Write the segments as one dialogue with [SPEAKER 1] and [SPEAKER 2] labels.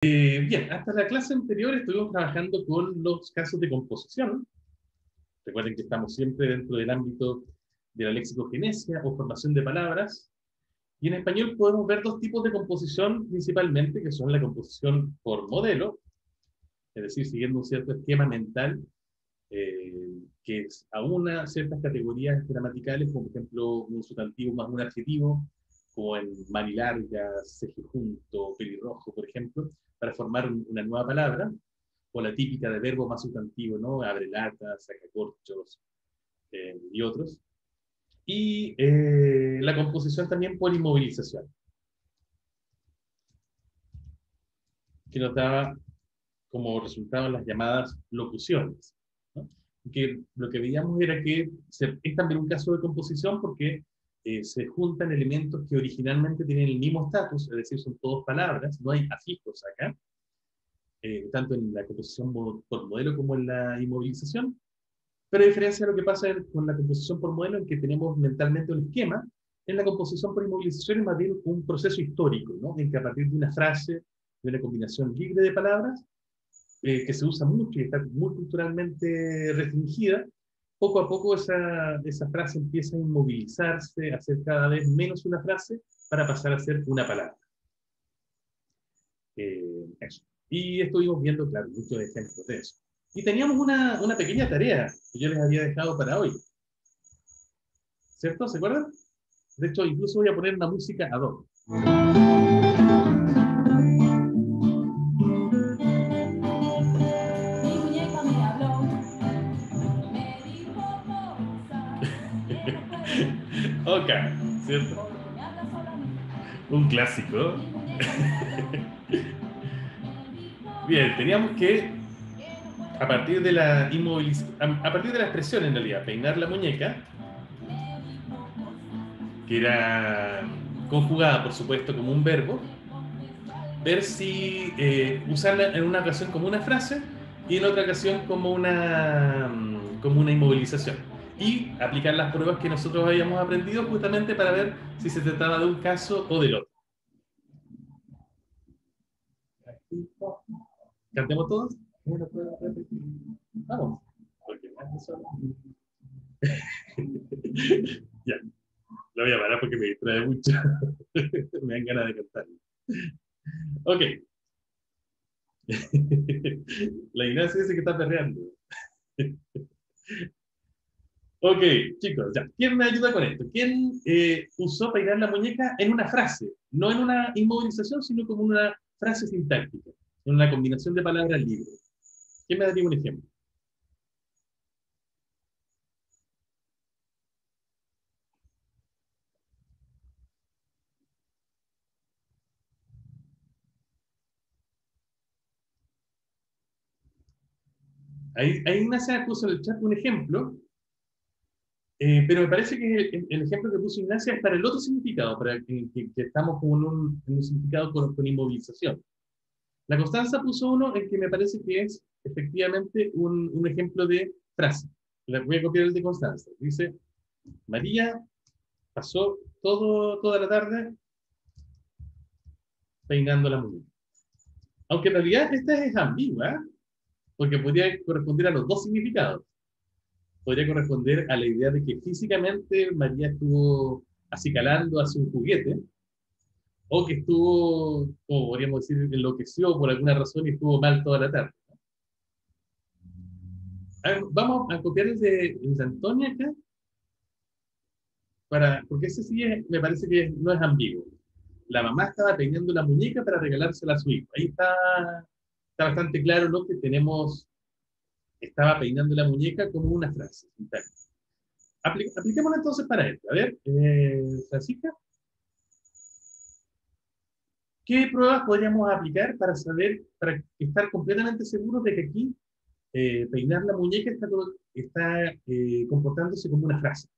[SPEAKER 1] Bien, hasta la clase anterior estuvimos trabajando con los casos de composición. Recuerden que estamos siempre dentro del ámbito de la lexicogenesia o formación de palabras. Y en español podemos ver dos tipos de composición principalmente, que son la composición por modelo, es decir, siguiendo un cierto esquema mental que aúna ciertas categorías gramaticales, como por ejemplo un sustantivo más un adjetivo, como en marilarga, cejejunto, pelirrojo, por ejemplo, para formar una nueva palabra, o la típica de verbo más sustantivo, ¿no? Abre latas, sacacorchos y otros. Y la composición también por inmovilización, que nos daba como resultado las llamadas locuciones, ¿no? Que lo que veíamos era que es también un caso de composición porque se juntan elementos que originalmente tienen el mismo estatus, es decir, son todos palabras, no hay afijos acá, tanto en la composición por modelo como en la inmovilización, pero a diferencia de lo que pasa con la composición por modelo, en que tenemos mentalmente un esquema, en la composición por inmovilización es más bien un proceso histórico, ¿no? En que a partir de una frase, de una combinación libre de palabras, que se usa mucho y está muy culturalmente restringida, poco a poco esa frase empieza a inmovilizarse, a ser cada vez menos una frase para pasar a ser una palabra. Eso. Y estuvimos viendo, claro, muchos ejemplos de eso. Y teníamos una pequeña tarea que yo les había dejado para hoy, ¿cierto? ¿Se acuerdan? De hecho, incluso voy a poner una música ad hoc. Ok, ¿cierto? Un clásico. Bien, teníamos que, a partir de la a partir de la expresión en realidad, peinar la muñeca, que era conjugada, por supuesto, como un verbo, ver si usarla en una ocasión como una frase y en otra ocasión como una inmovilización. Y aplicar las pruebas que nosotros habíamos aprendido justamente para ver si se trataba de un caso o del otro. ¿Cantemos todos? Vamos. Porque más solo. Ya, lo voy a parar porque me distrae mucho. Me dan ganas de cantar. Ok. La Ignacia dice que está perreando. Ok, chicos, ya. ¿Quién me ayuda con esto? ¿Quién usó peinar la muñeca en una frase? No en una inmovilización, sino como una frase sintáctica, en una combinación de palabras libres. ¿Quién me daría un ejemplo? Ahí Ignacia puso en el chat un ejemplo, pero me parece que el ejemplo que puso Ignacia es para el otro significado, para que estamos con en un significado con inmovilización. La Constanza puso uno en que me parece que es efectivamente un ejemplo de frase. Le voy a copiar el de Constanza. Dice, María pasó toda la tarde peinando la muñeca. Aunque en realidad esta es ambigua, porque podría corresponder a los dos significados. Podría corresponder a la idea de que físicamente María estuvo acicalando a su juguete, o que estuvo, como podríamos decir, enloqueció por alguna razón y estuvo mal toda la tarde. Vamos a copiar el de Antonia acá, porque ese sí me parece que no es ambiguo. La mamá estaba peinando la muñeca para regalársela a su hijo. Ahí está bastante claro lo que tenemos, estaba peinando la muñeca como una frase. Apliquémosla entonces para esto. A ver, Francisca, ¿qué pruebas podríamos aplicar para saber, para estar completamente seguros de que aquí peinar la muñeca está comportándose como una frase?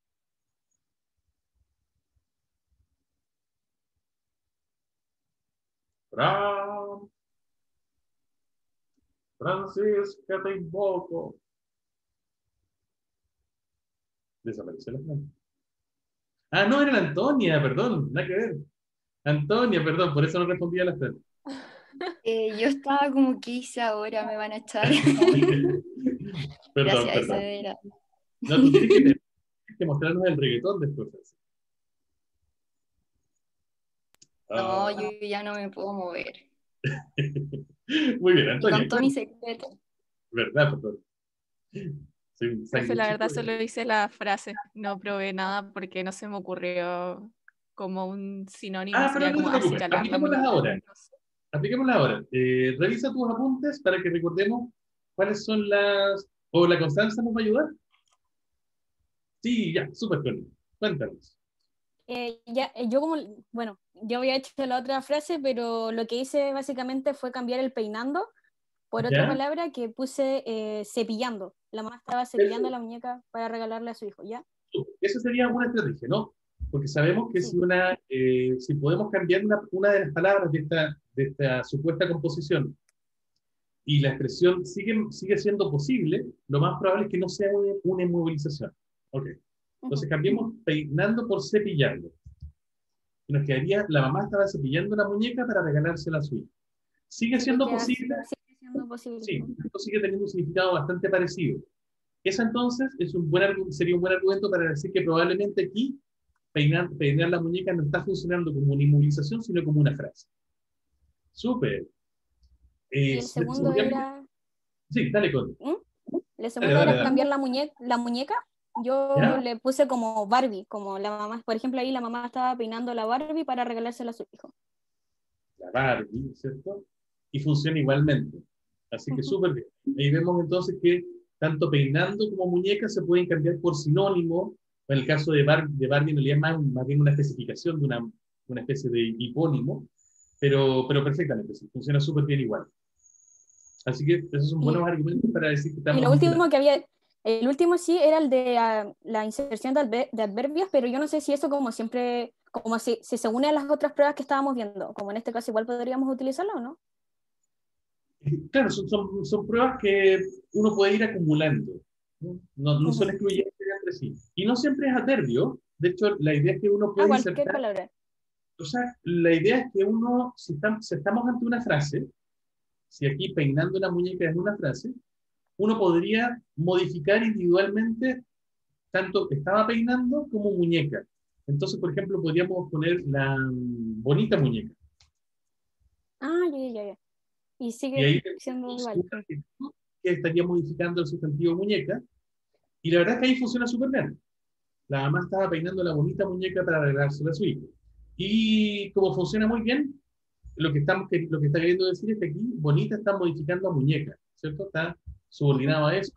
[SPEAKER 1] Fran, Francisca, te invoco. Desapareció la Fran. Ah, no, era la Antonia, perdón, nada que ver. Antonia, perdón, por eso no respondía a la Fran.
[SPEAKER 2] Yo estaba como, ¿qué hice ahora? ¿Me van a echar?
[SPEAKER 1] Perdón,
[SPEAKER 2] Gracias,
[SPEAKER 1] perdón.
[SPEAKER 2] ese era.
[SPEAKER 1] No, tú tienes que mostrarnos el reggaetón después.
[SPEAKER 2] No,
[SPEAKER 1] Ah.
[SPEAKER 2] yo ya no me puedo mover.
[SPEAKER 1] Muy bien,
[SPEAKER 2] Y con
[SPEAKER 1] Antonia,
[SPEAKER 2] todo mi
[SPEAKER 1] cuéntame.
[SPEAKER 2] secreto.
[SPEAKER 1] ¿Verdad, perdón? Soy
[SPEAKER 3] Profe,
[SPEAKER 1] sangre
[SPEAKER 3] la verdad
[SPEAKER 1] chico.
[SPEAKER 3] solo hice la frase, no probé nada porque no se me ocurrió como un sinónimo,
[SPEAKER 1] Ah, pero
[SPEAKER 3] sería
[SPEAKER 1] no
[SPEAKER 3] como
[SPEAKER 1] te preocupes,
[SPEAKER 3] acicalar la
[SPEAKER 1] apliquémoslas
[SPEAKER 3] muñeca.
[SPEAKER 1] ahora.
[SPEAKER 3] No sé.
[SPEAKER 1] Apliquémoslas ahora. Revisa tus apuntes para que recordemos cuáles son las... ¿O la Constanza nos va a ayudar? Sí, ya, súper, Connie. Cuéntanos.
[SPEAKER 4] Yo como, bueno, yo había hecho la otra frase, pero lo que hice básicamente fue cambiar el peinando por otra
[SPEAKER 1] ¿Ya?
[SPEAKER 4] palabra que puse cepillando. La mamá estaba cepillando
[SPEAKER 1] Perfecto.
[SPEAKER 4] la muñeca para regalarle a su hijo, ¿ya?
[SPEAKER 1] Esa sería una estrategia, ¿no? Porque sabemos que
[SPEAKER 4] Sí.
[SPEAKER 1] si podemos cambiar una de las palabras de esta supuesta composición y la expresión sigue siendo posible, lo más probable es que no sea una inmovilización. Ok. Entonces
[SPEAKER 4] Ujú.
[SPEAKER 1] cambiemos peinando por cepillando. Y nos quedaría, la mamá estaba cepillando la muñeca para regalársela a su hijo. ¿Sigue
[SPEAKER 4] Sí,
[SPEAKER 1] siendo
[SPEAKER 4] queda,
[SPEAKER 1] posible?
[SPEAKER 4] sigue siendo posible.
[SPEAKER 1] Sí, esto sigue teniendo un significado bastante parecido. Esa entonces sería un buen argumento para decir que probablemente aquí peinar la muñeca no está funcionando como una inmovilización, sino como una frase. Súper.
[SPEAKER 4] Y el segundo era,
[SPEAKER 1] Sí, dale con.
[SPEAKER 4] ¿Mm? El
[SPEAKER 1] Dale,
[SPEAKER 4] segundo
[SPEAKER 1] dale,
[SPEAKER 4] era
[SPEAKER 1] dale.
[SPEAKER 4] cambiar la muñeca. Yo
[SPEAKER 1] ¿Ya?
[SPEAKER 4] le puse como Barbie, como la mamá, por ejemplo, ahí la mamá estaba peinando la Barbie para regalársela a su hijo.
[SPEAKER 1] La Barbie, ¿cierto? Y funciona igualmente. Así que súper bien. Ahí vemos entonces que tanto peinando como muñeca se pueden cambiar por sinónimo. En el caso de Barbie, en realidad es más bien una especificación de una especie de hipónimo, pero perfectamente, sí, funciona súper bien igual. Así que esos son buenos
[SPEAKER 4] Y,
[SPEAKER 1] argumentos para decir que
[SPEAKER 4] y
[SPEAKER 1] estamos
[SPEAKER 4] lo
[SPEAKER 1] vinculando.
[SPEAKER 4] último que había, el último sí era el de la inserción de adverbios, pero yo no sé si eso como siempre, como si se une a las otras pruebas que estábamos viendo, como en este caso igual podríamos utilizarlo, ¿o no?
[SPEAKER 1] Claro, son pruebas que uno puede ir acumulando. No son
[SPEAKER 4] Ujú.
[SPEAKER 1] excluyentes entre sí. Y no siempre es adverbio. De hecho, la idea es que uno
[SPEAKER 4] Ah,
[SPEAKER 1] puede
[SPEAKER 4] cualquier
[SPEAKER 1] insertar.
[SPEAKER 4] palabra.
[SPEAKER 1] O sea, la idea es que uno, si estamos ante una frase, si aquí peinando una muñeca es una frase, uno podría modificar individualmente tanto estaba peinando como muñeca. Entonces, por ejemplo, podríamos poner la bonita muñeca.
[SPEAKER 4] Ah, ya. Y
[SPEAKER 1] Y
[SPEAKER 4] sigue
[SPEAKER 1] ahí
[SPEAKER 4] siendo
[SPEAKER 1] tenemos
[SPEAKER 4] igual.
[SPEAKER 1] un adjetivo que estaría modificando el sustantivo muñeca. Y la verdad es que ahí funciona súper bien. La mamá estaba peinando la bonita muñeca para arreglársela a su hijo. Y como funciona muy bien, lo que está queriendo decir es que aquí bonita está modificando a muñeca, ¿cierto? Está
[SPEAKER 4] Ujú.
[SPEAKER 1] subordinado a eso.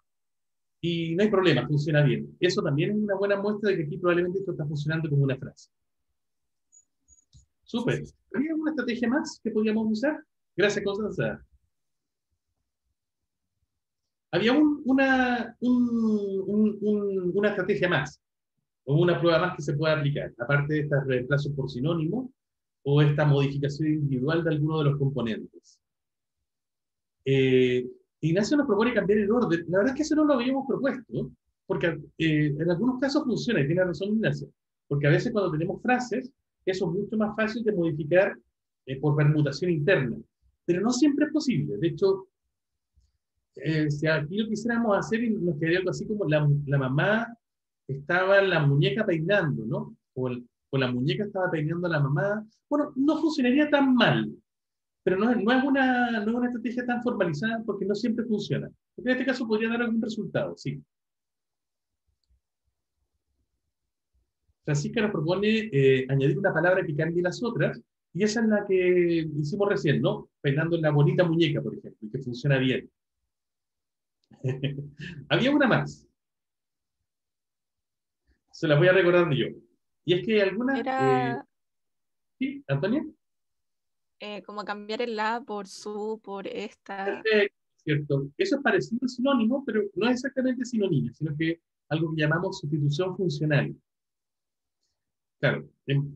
[SPEAKER 1] Y no hay problema, funciona bien. Eso también es una buena muestra de que aquí probablemente esto está funcionando como una frase.
[SPEAKER 4] Sí,
[SPEAKER 1] Súper.
[SPEAKER 4] sí, sí.
[SPEAKER 1] ¿Hay alguna estrategia más que podríamos usar? Gracias, Constanza. Había una estrategia más, o una prueba más que se puede aplicar, aparte de este reemplazo por sinónimo o esta modificación individual de alguno de los componentes. Eh, Ignacio nos propone cambiar el orden. La verdad es que eso no lo habíamos propuesto, ¿no? Porque en algunos casos funciona, y tiene razón Ignacio, porque a veces cuando tenemos frases, eso es mucho más fácil de modificar por permutación interna, pero no siempre es posible. De hecho, si aquí lo quisiéramos hacer, nos quedaría algo así como la mamá estaba la muñeca peinando, ¿no? O la muñeca estaba peinando a la mamá. Bueno, no funcionaría tan mal, pero no es una estrategia tan formalizada porque no siempre funciona. Porque en este caso podría dar algún resultado, sí. Francisca nos propone añadir una palabra que cambie las otras, y esa es la que hicimos recién, ¿no? Peinando la bonita muñeca, por ejemplo, y que funciona bien. Había una más, se la voy a recordar yo. Y es que algunas,
[SPEAKER 3] Era
[SPEAKER 1] ¿sí, Antonia?
[SPEAKER 3] como cambiar el la por su, por esta.
[SPEAKER 1] Perfecto, ¿cierto? Eso es parecido al sinónimo, pero no es exactamente sinónimo, sino que algo que llamamos sustitución funcional. Claro,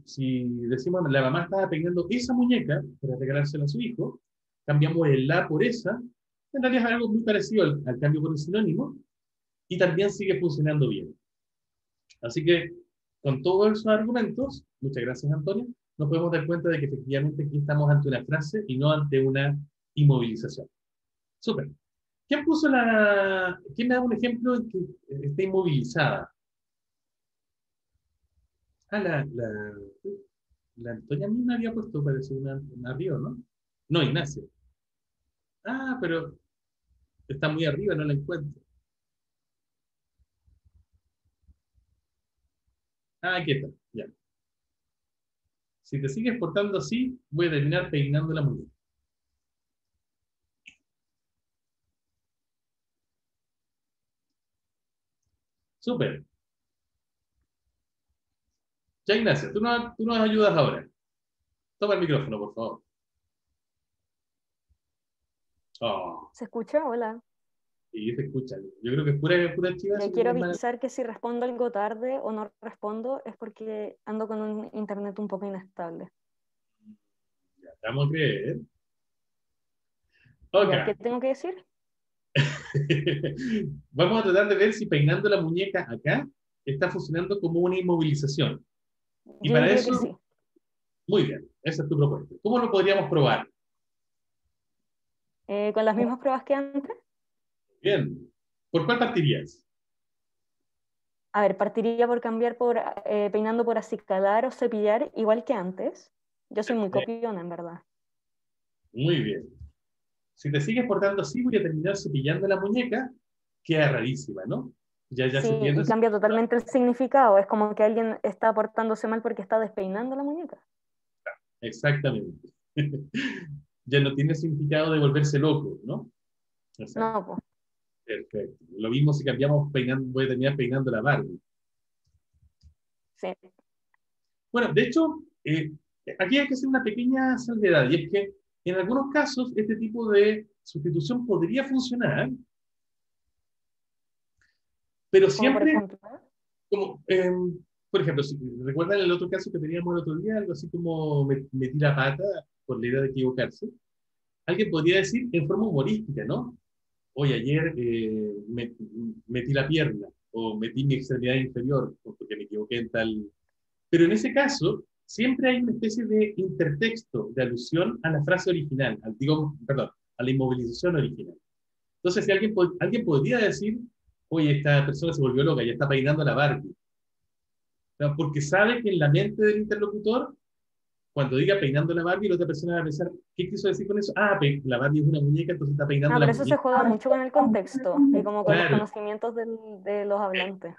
[SPEAKER 1] si decimos la mamá estaba peinando esa muñeca para regalársela a su hijo, cambiamos el la por esa, en realidad es algo muy parecido al cambio por el sinónimo, y también sigue funcionando bien. Así que, con todos esos argumentos, muchas gracias Antonio, nos podemos dar cuenta de que efectivamente aquí estamos ante una frase y no ante una inmovilización. Súper. ¿Quién me da un ejemplo en que esté inmovilizada? Ah, la Antonia misma había puesto, parece, una arriba, ¿no? No, Ignacia. Ah, pero está muy arriba, no la encuentro. Ah, aquí está, ya. Si te sigues portando así, voy a terminar peinando la muñeca. Súper. Ya, Ignacia, tú nos ayudas ahora. Toma el micrófono, por favor. Oh,
[SPEAKER 5] ¿Se escucha? Hola.
[SPEAKER 1] y se escucha. Yo creo que es pura chiva.
[SPEAKER 5] Ya quiero avisar que si respondo algo tarde o no respondo es porque ando con un internet un poco inestable.
[SPEAKER 1] Ya, vamos a creer. Ok.
[SPEAKER 5] Ya, ¿qué tengo que decir?
[SPEAKER 1] Vamos a tratar de ver si peinando la muñeca acá está funcionando como una inmovilización. Y
[SPEAKER 5] Yo
[SPEAKER 1] para
[SPEAKER 5] diría
[SPEAKER 1] eso,
[SPEAKER 5] que sí.
[SPEAKER 1] muy bien, esa es tu propuesta. ¿Cómo lo podríamos probar?
[SPEAKER 5] Con las mismas pruebas que antes.
[SPEAKER 1] Bien. ¿Por cuál partirías?
[SPEAKER 5] A ver, partiría por cambiar por peinando por acicalar o cepillar, igual que antes. Yo soy muy copiona, en verdad.
[SPEAKER 1] Muy bien. Si te sigues portando así, voy a terminar cepillando la muñeca. Queda rarísima, ¿no? Ya
[SPEAKER 5] Sí,
[SPEAKER 1] se pierde.
[SPEAKER 5] y cambia totalmente el significado. Es como que alguien está portándose mal porque está despeinando la muñeca.
[SPEAKER 1] Exactamente. Ya no tiene significado de volverse loco, ¿no? Exacto.
[SPEAKER 5] No, pues.
[SPEAKER 1] Perfecto. Lo mismo si cambiamos peinando, voy a terminar peinando la Barbie.
[SPEAKER 5] Sí.
[SPEAKER 1] Bueno, de hecho, aquí hay que hacer una pequeña salvedad, y es que en algunos casos este tipo de sustitución podría funcionar, pero
[SPEAKER 5] Como por
[SPEAKER 1] siempre,
[SPEAKER 5] ejemplo.
[SPEAKER 1] como, por ejemplo, si recuerdan el otro caso que teníamos el otro día, algo así como metí la pata por la idea de equivocarse, alguien podría decir en forma humorística, ¿no? Hoy ayer metí la pierna, o metí mi extremidad inferior, porque me equivoqué en tal. Pero en ese caso, siempre hay una especie de intertexto de alusión a la frase original, perdón, a la inmovilización original. Entonces, si alguien podría decir, oye, esta persona se volvió loca, ya está peinando a la Barbie. ¿No? Porque sabe que en la mente del interlocutor, cuando diga peinando a la Barbie, la otra persona va a pensar, ¿qué quiso decir con eso? Ah, la Barbie es una muñeca, entonces está peinando
[SPEAKER 5] No,
[SPEAKER 1] la
[SPEAKER 5] pero eso se
[SPEAKER 1] muñeca.
[SPEAKER 5] juega mucho con el contexto y como con los
[SPEAKER 1] Claro,
[SPEAKER 5] conocimientos de los hablantes.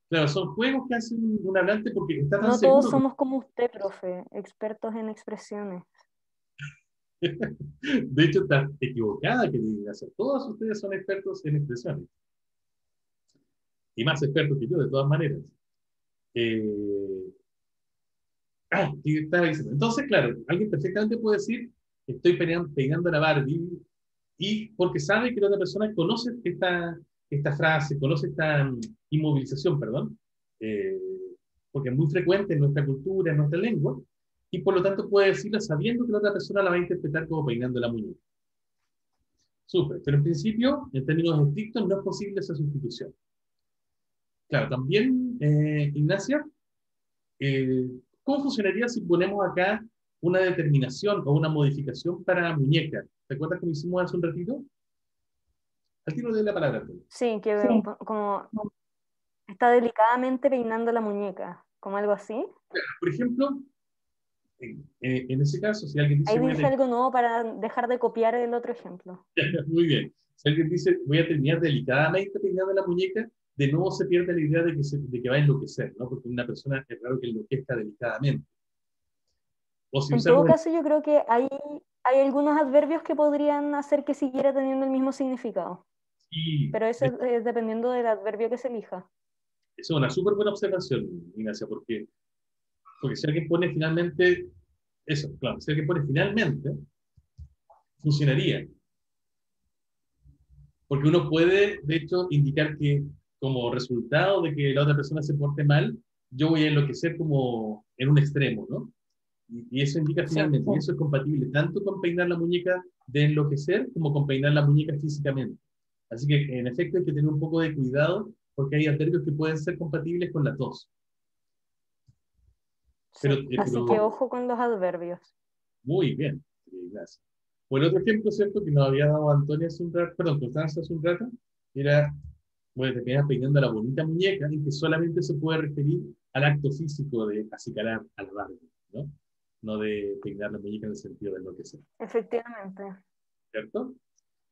[SPEAKER 1] claro, son juegos que hacen un hablante porque está tan
[SPEAKER 5] No todos
[SPEAKER 1] seguro.
[SPEAKER 5] somos como usted, profe, expertos en expresiones.
[SPEAKER 1] De hecho, está equivocada que diga eso. Todos ustedes son expertos en expresiones. Y más expertos que yo, de todas maneras. Eh, ¿Qué estaba diciendo? Entonces, claro, alguien perfectamente puede decir, estoy peinando a la Barbie, y porque sabe que la otra persona conoce esta frase, conoce esta inmovilización, perdón, eh, porque es muy frecuente en nuestra cultura, en nuestra lengua, y por lo tanto puede decirla sabiendo que la otra persona la va a interpretar como peinando la muñeca. Súper, pero en principio, en términos estrictos, no es posible esa sustitución. Claro, también, Ignacia, eh, ¿cómo funcionaría si ponemos acá una determinación o una modificación para muñeca? ¿Te acuerdas cómo hicimos hace un ratito? Al tiro de la palabra.
[SPEAKER 5] Sí, que
[SPEAKER 1] Sí.
[SPEAKER 5] como está delicadamente peinando la muñeca, como algo así.
[SPEAKER 1] Por ejemplo, en ese caso, si alguien dice,
[SPEAKER 5] Ahí dije algo nuevo para dejar de copiar el otro ejemplo.
[SPEAKER 1] muy bien, si alguien dice, voy a terminar delicadamente peinando la muñeca, de nuevo se pierde la idea de que va a enloquecer, ¿no? Porque una persona es raro que enloquezca delicadamente. O si
[SPEAKER 5] En todo
[SPEAKER 1] usamos,
[SPEAKER 5] caso, yo creo que hay algunos adverbios que podrían hacer que siguiera teniendo el mismo significado.
[SPEAKER 1] y
[SPEAKER 5] Pero eso es dependiendo del adverbio que se elija.
[SPEAKER 1] eso es una súper buena observación, Ignacia, porque si alguien pone finalmente, eso, claro, si alguien pone finalmente, funcionaría. Porque uno puede, de hecho, indicar que como resultado de que la otra persona se porte mal, yo voy a enloquecer como en un extremo, ¿no? Y eso indica
[SPEAKER 5] Sí.
[SPEAKER 1] finalmente, y eso es compatible tanto con peinar la muñeca de enloquecer como con peinar la muñeca físicamente. Así que, en efecto, hay que tener un poco de cuidado porque hay adverbios que pueden ser compatibles con las dos.
[SPEAKER 5] Sí,
[SPEAKER 1] Pero,
[SPEAKER 5] así que ojo con los adverbios.
[SPEAKER 1] muy bien, gracias. O el otro ejemplo, ¿cierto? Que nos había dado Antonia hace un rato, perdón, Constanza hace un rato, era, bueno, te quedas peinando la bonita muñeca y que solamente se puede referir al acto físico de acicalar a la Barbie, ¿no? No de peinar la muñeca en el sentido de enloquecer,
[SPEAKER 5] Efectivamente.
[SPEAKER 1] ¿cierto?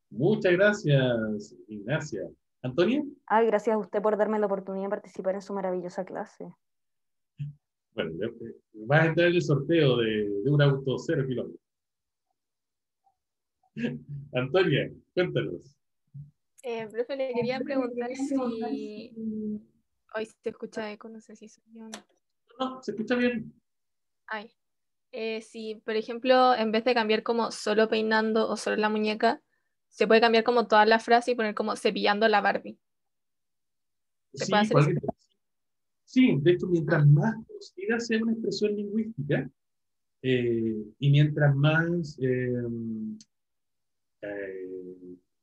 [SPEAKER 1] Muchas gracias, Ignacia. ¿Antonia?
[SPEAKER 5] Ay, gracias a usted por darme la oportunidad de participar en su maravillosa clase.
[SPEAKER 1] Bueno, vas a entrar en el sorteo de un auto 0 kilómetros. Antonia, cuéntanos.
[SPEAKER 3] Profe, le quería preguntar si hoy se escucha eco, no sé si soy yo o no.
[SPEAKER 1] No, se escucha bien.
[SPEAKER 3] Ay. Si, por ejemplo, en vez de cambiar como solo peinando o solo la muñeca, se puede cambiar como toda la frase y poner como cepillando la Barbie. ¿Se puede
[SPEAKER 1] Sí,
[SPEAKER 3] hacer eso?
[SPEAKER 1] sí, de hecho, mientras más conocida sea una expresión lingüística, y mientras más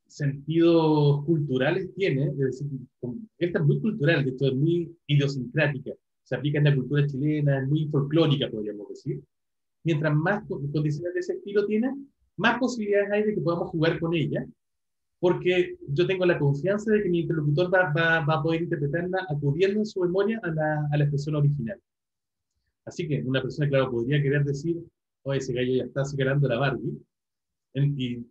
[SPEAKER 1] sentidos culturales tiene, es decir, esta es muy cultural, de hecho es muy idiosincrática, se aplica en la cultura chilena, es muy folclórica, podríamos decir. Mientras más condiciones de ese estilo tiene, más posibilidades hay de que podamos jugar con ella, porque yo tengo la confianza de que mi interlocutor va a poder interpretarla acudiendo en su memoria a la expresión original. Así que una persona, claro, podría querer decir, oye, ese gallo ya está señalando la Barbie, y,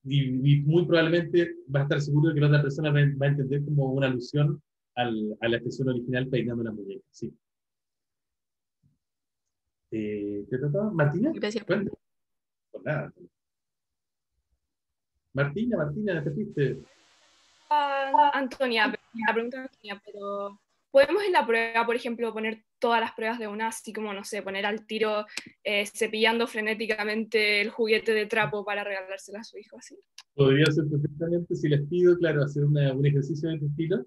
[SPEAKER 1] y muy probablemente va a estar seguro de que la otra persona va a entender como una alusión a la expresión original peinando la muñeca. Sí. ¿Te trataba? ¿Martina?
[SPEAKER 3] Gracias.
[SPEAKER 1] Cuéntame. Por nada. Martina, ¿te fuiste?
[SPEAKER 6] Antonia, la pregunta es Antonia, pero ¿podemos en la prueba, por ejemplo, poner todas las pruebas de una, así como, no sé, poner al tiro cepillando frenéticamente el juguete de trapo para regalárselo a su hijo, así?
[SPEAKER 1] Podría ser perfectamente, si les pido, claro, hacer un ejercicio de este estilo,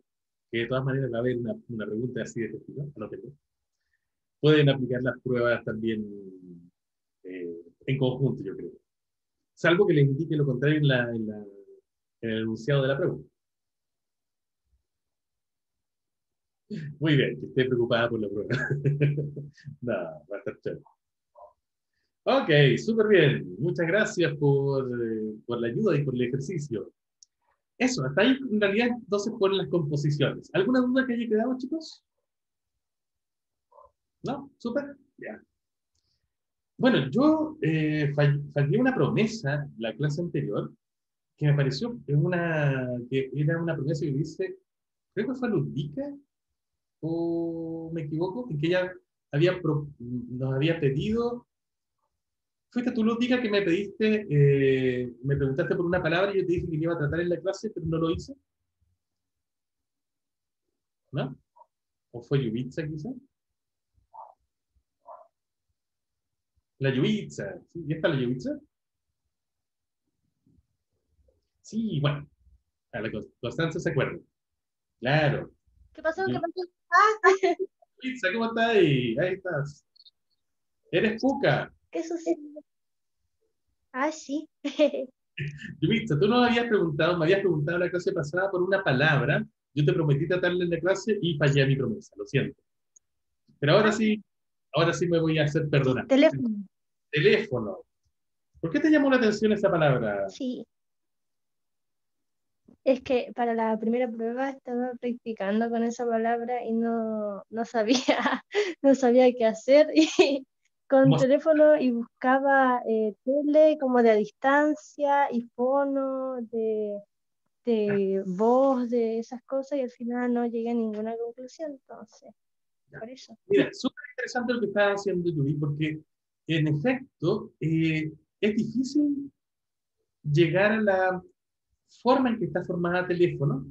[SPEAKER 1] que de todas maneras va a haber una pregunta así de este estilo, anótenlo. Pueden aplicar las pruebas también en conjunto, yo creo. Salvo que les indique lo contrario en el enunciado de la pregunta. Muy bien, que esté preocupada por la prueba. Nada, va a estar chévere. Ok, súper bien. Muchas gracias por la ayuda y por el ejercicio. Eso, hasta ahí en realidad entonces ponen las composiciones. ¿Alguna duda que haya quedado, chicos? ¿No? ¿Súper? Ya. Bueno, yo fallé una promesa la clase anterior que me pareció que era una promesa que dice, creo que fue Ludvika, o me equivoco, en que ella nos había pedido, fuiste tú, Ludvika, que me pediste, me preguntaste por una palabra y yo te dije que iba a tratar en la clase, pero no lo hice, ¿no? ¿O fue Yubitsa, quizá? La Yubitsa, ¿sí? ¿Y esta la Yubitsa? Sí, bueno, a la Constanza se acuerda. Claro.
[SPEAKER 7] ¿Qué pasó? ¿Qué pasó?
[SPEAKER 1] Yubitsa, ¿cómo estás ahí? Ahí estás. Eres Puka.
[SPEAKER 7] ¿Qué sucede? Ah, sí.
[SPEAKER 1] Yubitsa, tú me habías preguntado en la clase pasada por una palabra. Yo te prometí tratarla en la clase y fallé a mi promesa, lo siento. Pero ahora sí me voy a hacer perdonar.
[SPEAKER 7] Teléfono.
[SPEAKER 1] Teléfono. ¿Por qué te llamó la atención esa palabra?
[SPEAKER 7] Sí. Es que para la primera prueba estaba practicando con esa palabra y no sabía, no sabía qué hacer y con
[SPEAKER 1] ¿Cómo?
[SPEAKER 7] teléfono y buscaba tele como de a distancia y fono de voz, de esas cosas y al final no llegué a ninguna conclusión, entonces, por eso.
[SPEAKER 1] Mira, súper interesante lo que estás haciendo, Yuri, porque en efecto es difícil llegar a la forma en que está formada teléfono.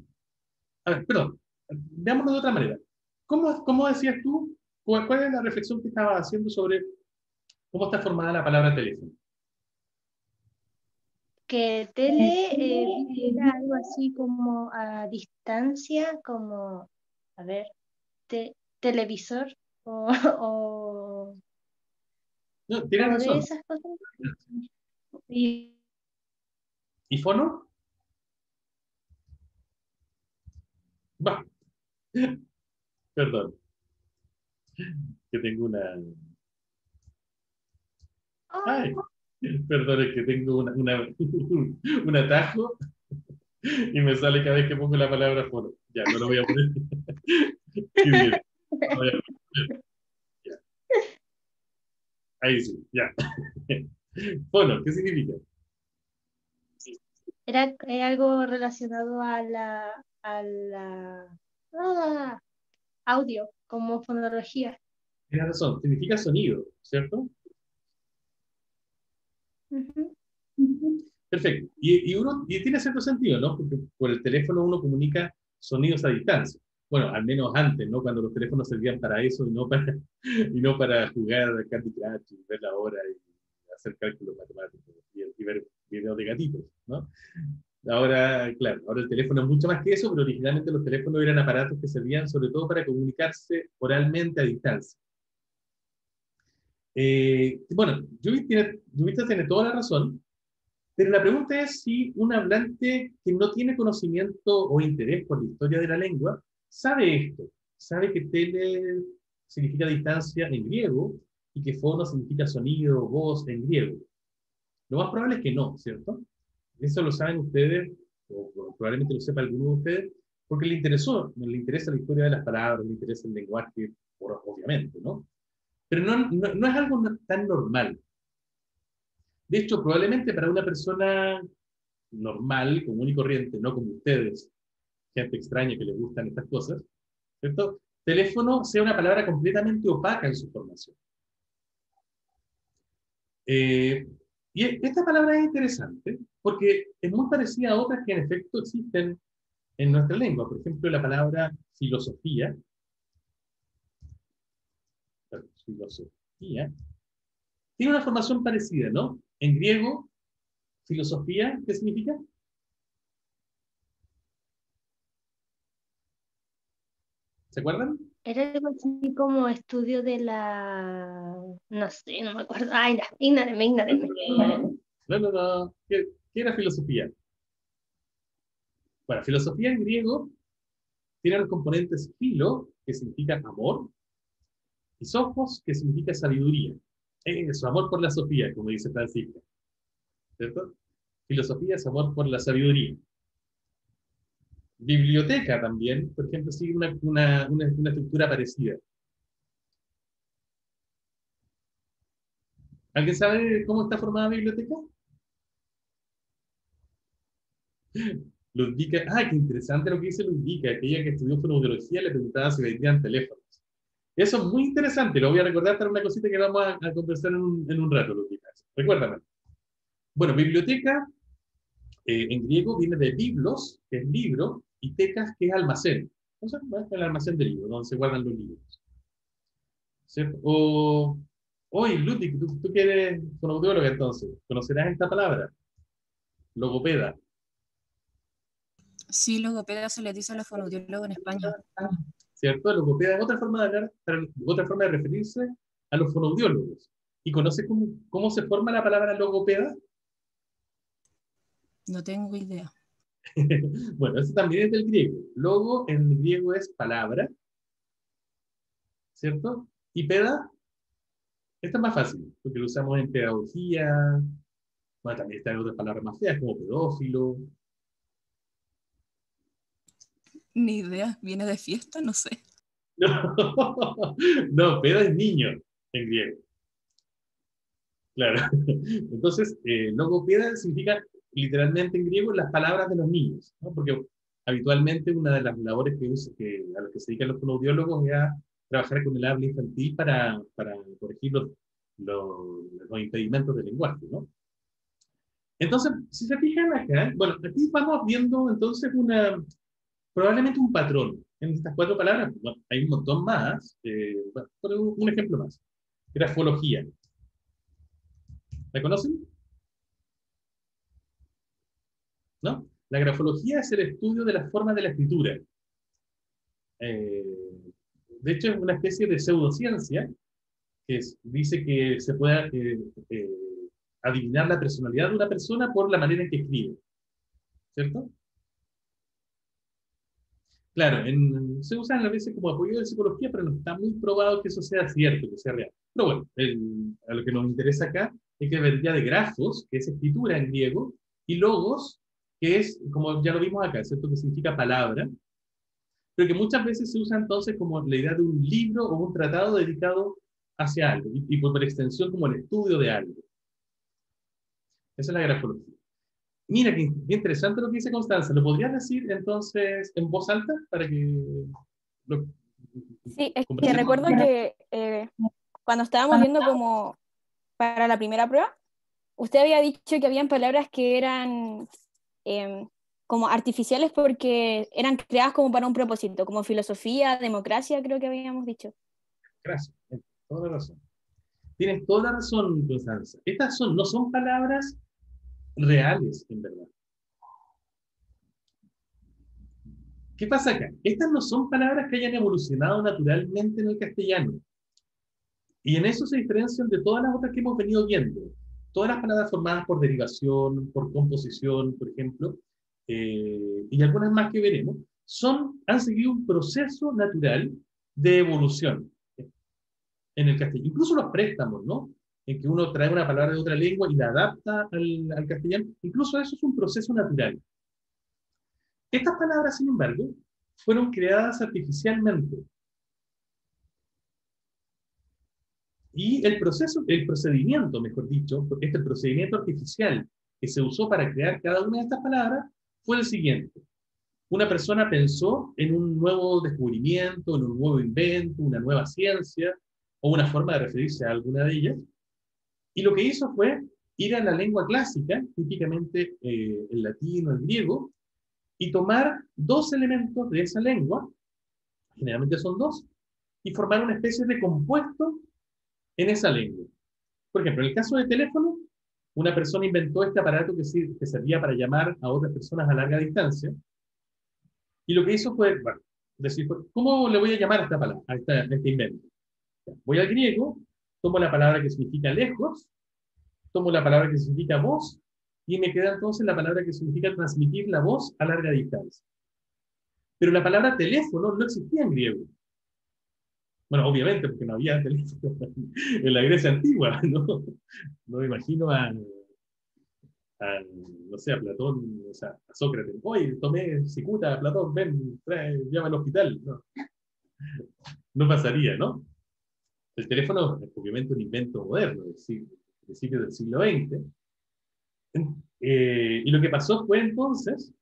[SPEAKER 1] A ver, perdón, veámoslo de otra manera. ¿Cómo decías tú? ¿Cuál es la reflexión que estabas haciendo sobre cómo está formada la palabra teléfono?
[SPEAKER 7] Que tele era algo así como a distancia, como, a ver, televisor o, o,
[SPEAKER 1] No, tienes
[SPEAKER 7] o de
[SPEAKER 1] razón.
[SPEAKER 7] esas cosas. Y
[SPEAKER 1] ¿Y fono? Va, perdón, que tengo una... Ay, perdón, es que tengo un atajo y me sale cada vez que pongo la palabra fono. Ya, no lo voy a poner. Qué bien. No voy a poner. Ya. Ahí sí, ya. Fono, ¿qué significa?
[SPEAKER 7] Era algo relacionado audio, como fonología.
[SPEAKER 1] Tienes razón, significa sonido, ¿cierto?
[SPEAKER 7] Ujú.
[SPEAKER 1] Perfecto. Y tiene cierto sentido, ¿no? Porque por el teléfono uno comunica sonidos a distancia. Bueno, al menos antes, ¿no? Cuando los teléfonos servían para eso y no para jugar a Candy Crush y ver la hora y hacer cálculos matemáticos y ver videos de gatitos, ¿no? Ahora, claro, ahora el teléfono es mucho más que eso, pero originalmente los teléfonos eran aparatos que servían sobre todo para comunicarse oralmente a distancia. Bueno, Judith tiene toda la razón. Pero la pregunta es si un hablante que no tiene conocimiento o interés por la historia de la lengua sabe esto, sabe que tele significa distancia en griego y que fono significa sonido, voz en griego. Lo más probable es que no, ¿cierto? Eso lo saben ustedes, o probablemente lo sepa alguno de ustedes, porque le interesa la historia de las palabras, le interesa el lenguaje, obviamente, ¿no? Pero no es algo tan normal. De hecho, probablemente para una persona normal, común y corriente, no como ustedes, gente extraña que les gustan estas cosas, ¿cierto? Teléfono sea una palabra completamente opaca en su formación. Y esta palabra es interesante porque es muy parecida a otras que en efecto existen en nuestra lengua. Por ejemplo, la palabra filosofía. Filosofía tiene una formación parecida, ¿no? En griego, filosofía, ¿qué significa? ¿Se acuerdan?
[SPEAKER 7] Era algo así como estudio de la... No sé, no me acuerdo. Ay, ya, ignórenme.
[SPEAKER 1] No. ¿Qué era filosofía? Bueno, filosofía en griego tiene los componentes filo, que significa amor, y sophos, que significa sabiduría. Eso, amor por la sofía, como dice Francisca. ¿Cierto? Filosofía es amor por la sabiduría. Biblioteca también, por ejemplo, sigue una estructura parecida. ¿Alguien sabe cómo está formada la biblioteca? Ludvika, qué interesante lo que dice Ludvika, aquella que estudió fonoaudiología le preguntaba si vendían teléfonos. Eso es muy interesante, lo voy a recordar para una cosita que vamos a conversar en un rato, Ludvika. Recuérdame. Bueno, biblioteca en griego viene de biblos, que es libro, y tecas, que es almacén. Entonces, es el almacén de libros, donde se guardan los libros. ¿Cierto? Oye, Ludwig, tú que eres fonoaudióloga entonces, ¿conocerás esta palabra? Logopeda.
[SPEAKER 8] Sí, logopeda se le dice a los fonoaudiólogos en España.
[SPEAKER 1] ¿Cierto? Logopeda es otra forma de hablar, otra forma de referirse a los fonoaudiólogos. ¿Y conoces cómo se forma la palabra logopeda?
[SPEAKER 8] No tengo idea.
[SPEAKER 1] Bueno, eso también es del griego. Logo en griego es palabra, ¿cierto? Y peda, esta es más fácil, porque lo usamos en pedagogía. Bueno, también están otras palabras más feas, como pedófilo.
[SPEAKER 8] Ni idea, viene de fiesta, no sé.
[SPEAKER 1] No, peda es niño en griego. Claro. Entonces, logopeda significa literalmente en griego las palabras de los niños, ¿no? Porque habitualmente una de las labores a las que se dedican los fonoaudiólogos es a trabajar con el habla infantil para corregir los impedimentos del lenguaje, ¿no? Entonces, si se fijan acá, bueno, aquí vamos viendo entonces probablemente un patrón en estas cuatro palabras. Bueno, hay un montón más, bueno, por un ejemplo más. Grafología. ¿La conocen? ¿No? La grafología es el estudio de las formas de la escritura. De hecho, es una especie de pseudociencia que dice que se puede adivinar la personalidad de una persona por la manera en que escribe. ¿Cierto? Claro, se usan a veces como apoyo de psicología, pero no está muy probado que eso sea cierto, que sea real. Pero bueno, a lo que nos interesa acá que vendría de grafos, que es escritura en griego, y logos, que es, como ya lo vimos acá, ¿cierto? Que significa palabra, pero que muchas veces se usa entonces como la idea de un libro o un tratado dedicado hacia algo, y por extensión como el estudio de algo. Esa es la grafología. Mira, qué interesante lo que dice Constanza. ¿Lo podrías decir entonces en voz alta para que lo
[SPEAKER 4] Sí, es que
[SPEAKER 1] conversemos?
[SPEAKER 4] recuerdo que cuando estábamos viendo como para la primera prueba, usted había dicho que habían palabras que eran como artificiales porque eran creadas como para un propósito, como filosofía, democracia, creo que habíamos dicho.
[SPEAKER 1] Gracias, tienes toda la razón. Tienes toda la razón, Constanza. Estas no son palabras reales, en verdad. ¿Qué pasa acá? Estas no son palabras que hayan evolucionado naturalmente en el castellano. Y en eso se diferencian de todas las otras que hemos venido viendo. Todas las palabras formadas por derivación, por composición, por ejemplo, y algunas más que veremos, han seguido un proceso natural de evolución en el castellano. Incluso los préstamos, ¿no? En que uno trae una palabra de otra lengua y la adapta al castellano. Incluso eso es un proceso natural. Estas palabras, sin embargo, fueron creadas artificialmente. Y el procedimiento, mejor dicho, este procedimiento artificial que se usó para crear cada una de estas palabras fue el siguiente. Una persona pensó en un nuevo descubrimiento, en un nuevo invento, una nueva ciencia, o una forma de referirse a alguna de ellas, y lo que hizo fue ir a la lengua clásica, típicamente el latín o el griego, y tomar dos elementos de esa lengua, generalmente son dos, y formar una especie de compuesto en esa lengua. Por ejemplo, en el caso de teléfono, una persona inventó este aparato que servía para llamar a otras personas a larga distancia, y lo que hizo fue, bueno, decir, ¿cómo le voy a llamar a esta palabra, a este invento? Voy al griego, tomo la palabra que significa lejos, tomo la palabra que significa voz, y me queda entonces la palabra que significa transmitir la voz a larga distancia. Pero la palabra teléfono no existía en griego. Bueno, obviamente, porque no había teléfono en la Grecia antigua, ¿no? No me imagino no sé, a Platón, o sea, a Sócrates. Oye, tomé cicuta, Platón, ven, llama al hospital. No, no pasaría, ¿no? El teléfono es obviamente un invento moderno, es decir, principios del siglo XX. Y lo que pasó fue entonces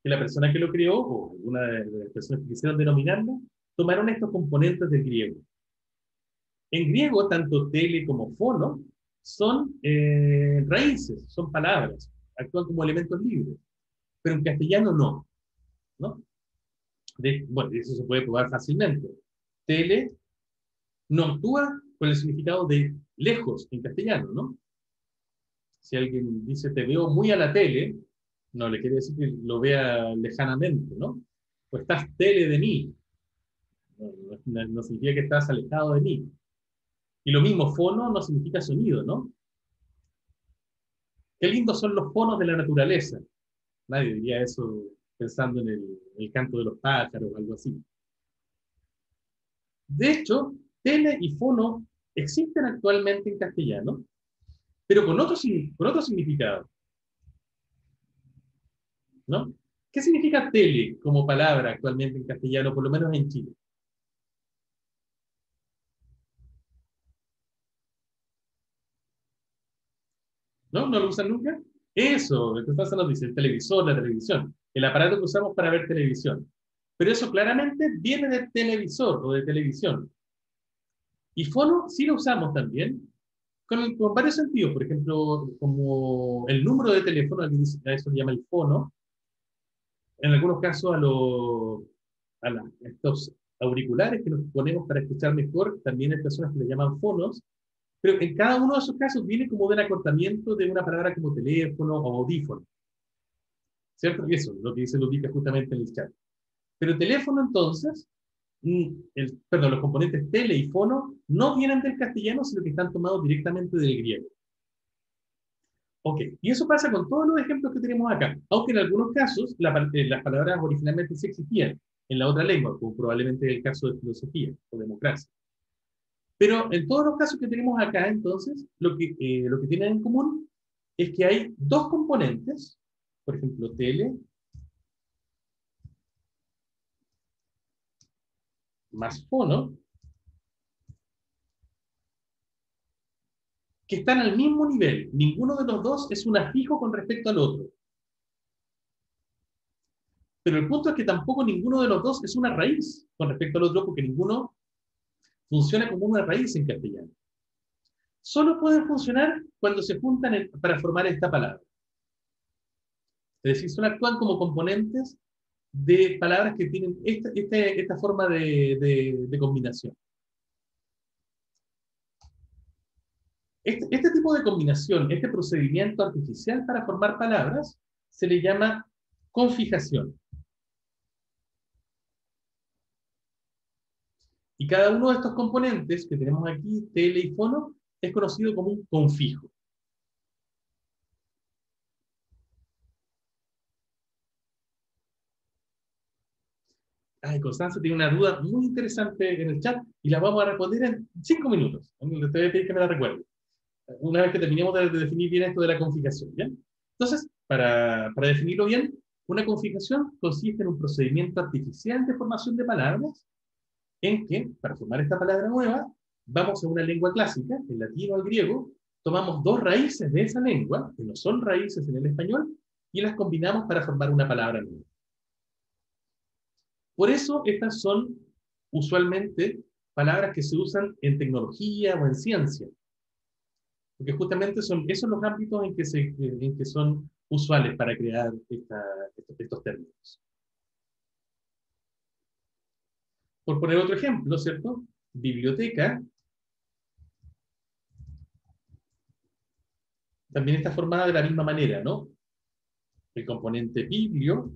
[SPEAKER 1] que la persona que lo creó, o alguna de las personas que quisieron denominarlo, tomaron estos componentes del griego. En griego, tanto tele como fono son raíces, son palabras, actúan como elementos libres, pero en castellano no, ¿no? Bueno, eso se puede probar fácilmente. Tele no actúa con el significado de lejos en castellano, ¿no? Si alguien dice te veo muy a la tele, no le quiere decir que lo vea lejanamente, ¿no? O estás tele de mí, no significa que estás alejado de mí. Y lo mismo, fono no significa sonido, ¿no? Qué lindos son los fonos de la naturaleza. Nadie diría eso pensando en el canto de los pájaros o algo así. De hecho, tele y fono existen actualmente en castellano, pero con otro significado, ¿no? ¿Qué significa tele como palabra actualmente en castellano, por lo menos en Chile? ¿No? ¿No lo usan nunca? Eso, entonces nos dice el televisor, la televisión, el aparato que usamos para ver televisión. Pero eso claramente viene de televisor o de televisión. Y fono sí lo usamos también, con varios sentidos. Por ejemplo, como el número de teléfono, a eso se llama el fono. En algunos casos estos auriculares que nos ponemos para escuchar mejor, también hay personas que le llaman fonos. Pero en cada uno de esos casos viene como del acortamiento de una palabra como teléfono o audífono. ¿Cierto? Y eso es lo que dice Ludica justamente en el chat. Pero teléfono, entonces, los componentes tele y fono no vienen del castellano, sino que están tomados directamente del griego. Ok, y eso pasa con todos los ejemplos que tenemos acá, aunque en algunos casos las palabras originalmente sí existían en la otra lengua, como probablemente es el caso de filosofía o democracia. Pero en todos los casos que tenemos acá, entonces, lo que tienen en común es que hay dos componentes, por ejemplo, tele más fono, que están al mismo nivel. Ninguno de los dos es un afijo con respecto al otro. Pero el punto es que tampoco ninguno de los dos es una raíz con respecto al otro, porque ninguno funciona como una raíz en castellano. Solo pueden funcionar cuando se juntan para formar esta palabra. Es decir, solo actúan como componentes de palabras que tienen esta forma de combinación. Este tipo de combinación, este procedimiento artificial para formar palabras, se le llama confijación. Y cada uno de estos componentes que tenemos aquí, tele y fono, es conocido como un confijo. Ay, Constanza tiene una duda muy interesante en el chat y la vamos a responder en 5 minutos. Le voy a pedir que me la recuerde. Una vez que terminemos de definir bien esto de la confijación, ¿ya? Entonces, para definirlo bien, una confijación consiste en un procedimiento artificial de formación de palabras en que, para formar esta palabra nueva, vamos a una lengua clásica, el latín o el griego, tomamos dos raíces de esa lengua, que no son raíces en el español, y las combinamos para formar una palabra nueva. Por eso, estas son usualmente palabras que se usan en tecnología o en ciencia, porque justamente son esos los ámbitos en que son usuales para crear estos términos. Por poner otro ejemplo, ¿cierto? Biblioteca también está formada de la misma manera, ¿no? El componente biblio,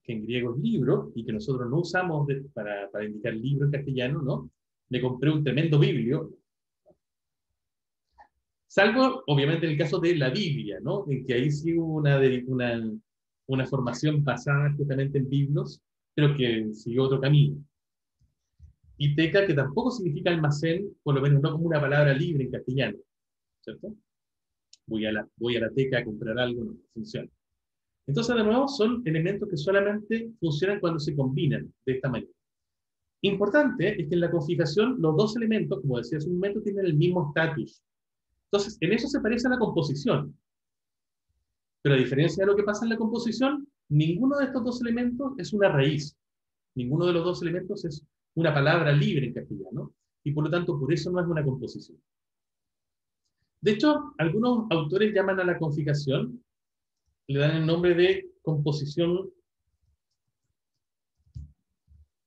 [SPEAKER 1] que en griego es libro, y que nosotros no usamos para indicar libro en castellano, ¿no? Me compré un tremendo biblio. Salvo, obviamente, en el caso de la Biblia, ¿no? En que ahí sí hubo una formación basada justamente en biblos, pero que siguió otro camino. Y teca, que tampoco significa almacén, por lo menos no como una palabra libre en castellano, ¿cierto? Voy a la teca a comprar algo, no funciona. Entonces, de nuevo, son elementos que solamente funcionan cuando se combinan de esta manera. Importante es que en la confijación los dos elementos, como decía hace un momento, tienen el mismo estatus. Entonces, en eso se parece a la composición. Pero a diferencia de lo que pasa en la composición, ninguno de estos dos elementos es una raíz. Ninguno de los dos elementos es una palabra libre en castellano. Y por lo tanto, por eso no es una composición. De hecho, algunos autores llaman a la confijación, le dan el nombre de composición.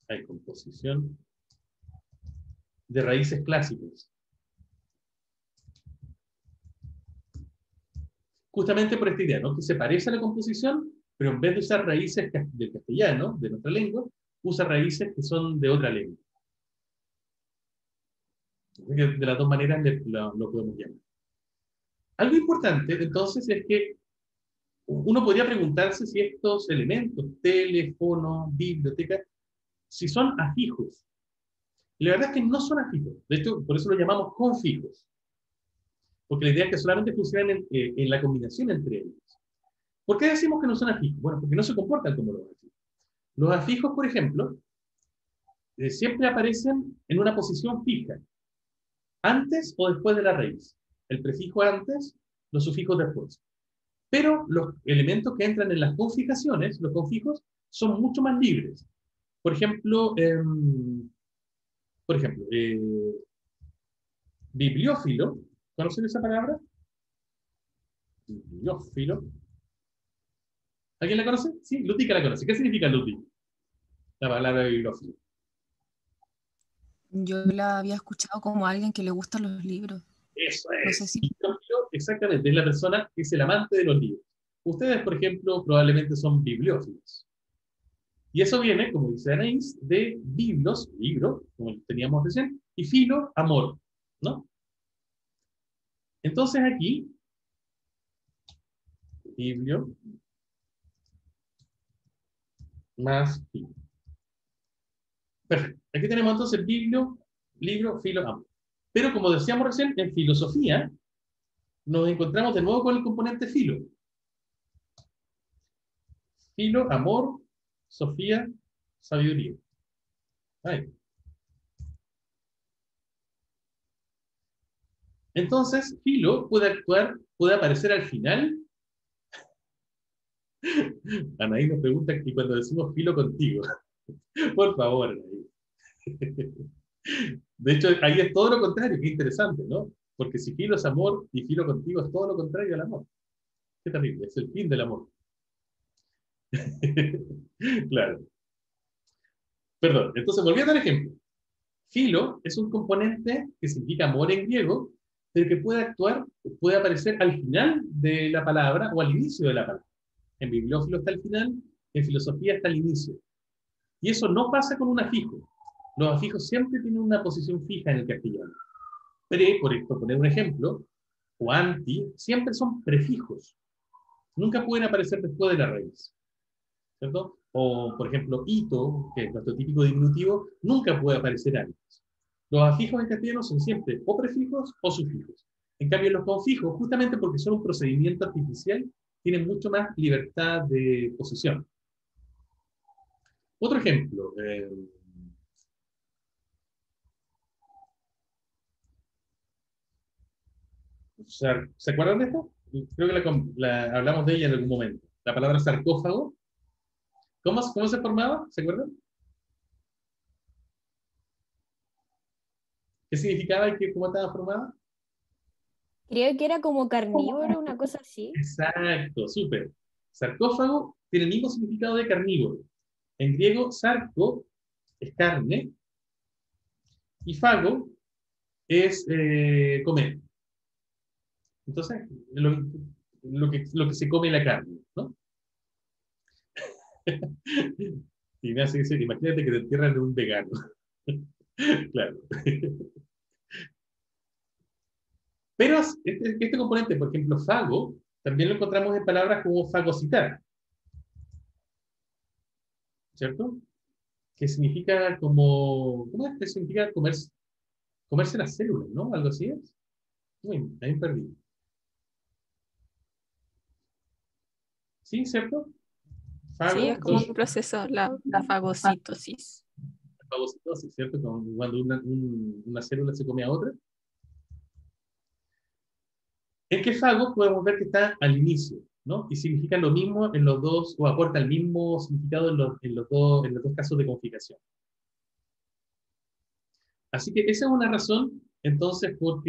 [SPEAKER 1] Hay composición de raíces clásicas. Justamente por esta idea, ¿no? Que se parece a la composición, pero en vez de usar raíces del castellano, de nuestra lengua, usa raíces que son de otra lengua. De las dos maneras lo podemos llamar. Algo importante, entonces, es que uno podría preguntarse si estos elementos, teléfono, biblioteca, si son afijos. Y la verdad es que no son afijos. De hecho, por eso lo llamamos confijos. Porque la idea es que solamente funcionan en la combinación entre ellos. ¿Por qué decimos que no son afijos? Bueno, porque no se comportan como los afijos. Los afijos, por ejemplo, siempre aparecen en una posición fija, antes o después de la raíz. El prefijo antes, los sufijos después. Pero los elementos que entran en las confijaciones, los confijos, son mucho más libres. Por ejemplo, bibliófilo. ¿Conocen esa palabra? Bibliófilo. ¿Alguien la conoce? Sí, Lutica la conoce. ¿Qué significa Luti? La palabra bibliófilo.
[SPEAKER 8] Yo la había escuchado como alguien que le gustan los libros.
[SPEAKER 1] Eso
[SPEAKER 8] No
[SPEAKER 1] es.
[SPEAKER 8] sé si...
[SPEAKER 1] Bibliófilo, exactamente, es la persona que es el amante de los libros. Ustedes, por ejemplo, probablemente son bibliófilos. Y eso viene, como dice Anaís, de biblos, libro, como teníamos recién, y filo, amor, ¿no? Entonces aquí, biblio más filo. Perfecto. Aquí tenemos entonces el biblio Libro, filo, amor. Pero como decíamos recién, en filosofía nos encontramos de nuevo con el componente filo. Filo, amor, Sofía, sabiduría. Ahí. Entonces, filo puede aparecer al final. Anaí nos pregunta, y cuando decimos filo contigo, por favor, Anaí. De hecho, ahí es todo lo contrario, qué interesante, ¿no? Porque si filo es amor y filo contigo es todo lo contrario al amor. Qué terrible, es el fin del amor. Claro. Perdón, entonces volviendo al ejemplo. Filo es un componente que significa amor en griego, pero que puede aparecer al final de la palabra o al inicio de la palabra. En bibliófilo está al final, en filosofía está al inicio. Y eso no pasa con un afijo. Los afijos siempre tienen una posición fija en el castellano. Por esto, poner un ejemplo, o anti, siempre son prefijos. Nunca pueden aparecer después de la raíz. ¿Cierto? O, por ejemplo, ito, que es nuestro típico diminutivo, nunca puede aparecer antes. Los afijos en castellano son siempre o prefijos o sufijos. En cambio, los confijos, justamente porque son un procedimiento artificial, tienen mucho más libertad de posición. Otro ejemplo. ¿Se acuerdan de esto? Creo que hablamos de ella en algún momento. La palabra sarcófago. ¿Cómo se formaba? ¿Se acuerdan? ¿Qué significaba y cómo estaba formada?
[SPEAKER 4] Creo que era como carnívoro, una cosa así.
[SPEAKER 1] Exacto, súper. Sarcófago tiene el mismo significado de carnívoro. En griego, sarco es carne y fago es comer. Entonces, lo que se come la carne, ¿no? Ignacio dice, imagínate que te entierran de un vegano. Claro. Pero este componente, por ejemplo, fago, también lo encontramos en palabras como fagocitar. ¿Cierto? Que significa como... ¿Cómo es que significa comerse las células, ¿no? Algo así es. Uy, ahí me perdí. ¿Sí, cierto? Fago,
[SPEAKER 3] Sí, es como
[SPEAKER 1] entonces,
[SPEAKER 3] un proceso, la fagocitosis.
[SPEAKER 1] fagocitosis, ¿cierto? Cuando una célula se come a otra. Es que fago podemos ver que está al inicio, ¿no? Y significa lo mismo en los dos, o aporta el mismo significado en los dos casos de conjugación. Así que esa es una razón, entonces, por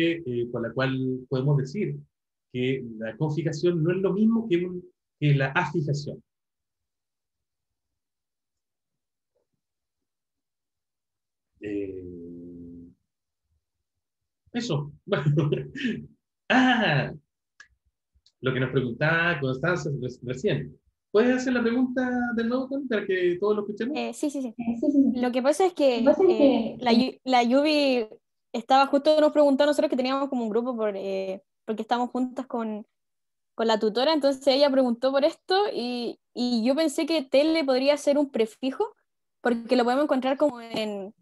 [SPEAKER 1] la cual podemos decir que la conjugación no es lo mismo que la afijación. Eso. Bueno. Ah, lo que nos preguntaba Constanza recién. ¿Puedes hacer la pregunta de nuevo, Con, para que todos lo escuchemos?
[SPEAKER 4] Sí, sí, sí. Lo que pasa es que la Yubi estaba justo nos preguntando, nosotros que teníamos como un grupo porque estamos juntas con la tutora, entonces ella preguntó por esto y yo pensé que tele podría ser un prefijo, porque lo podemos encontrar como en,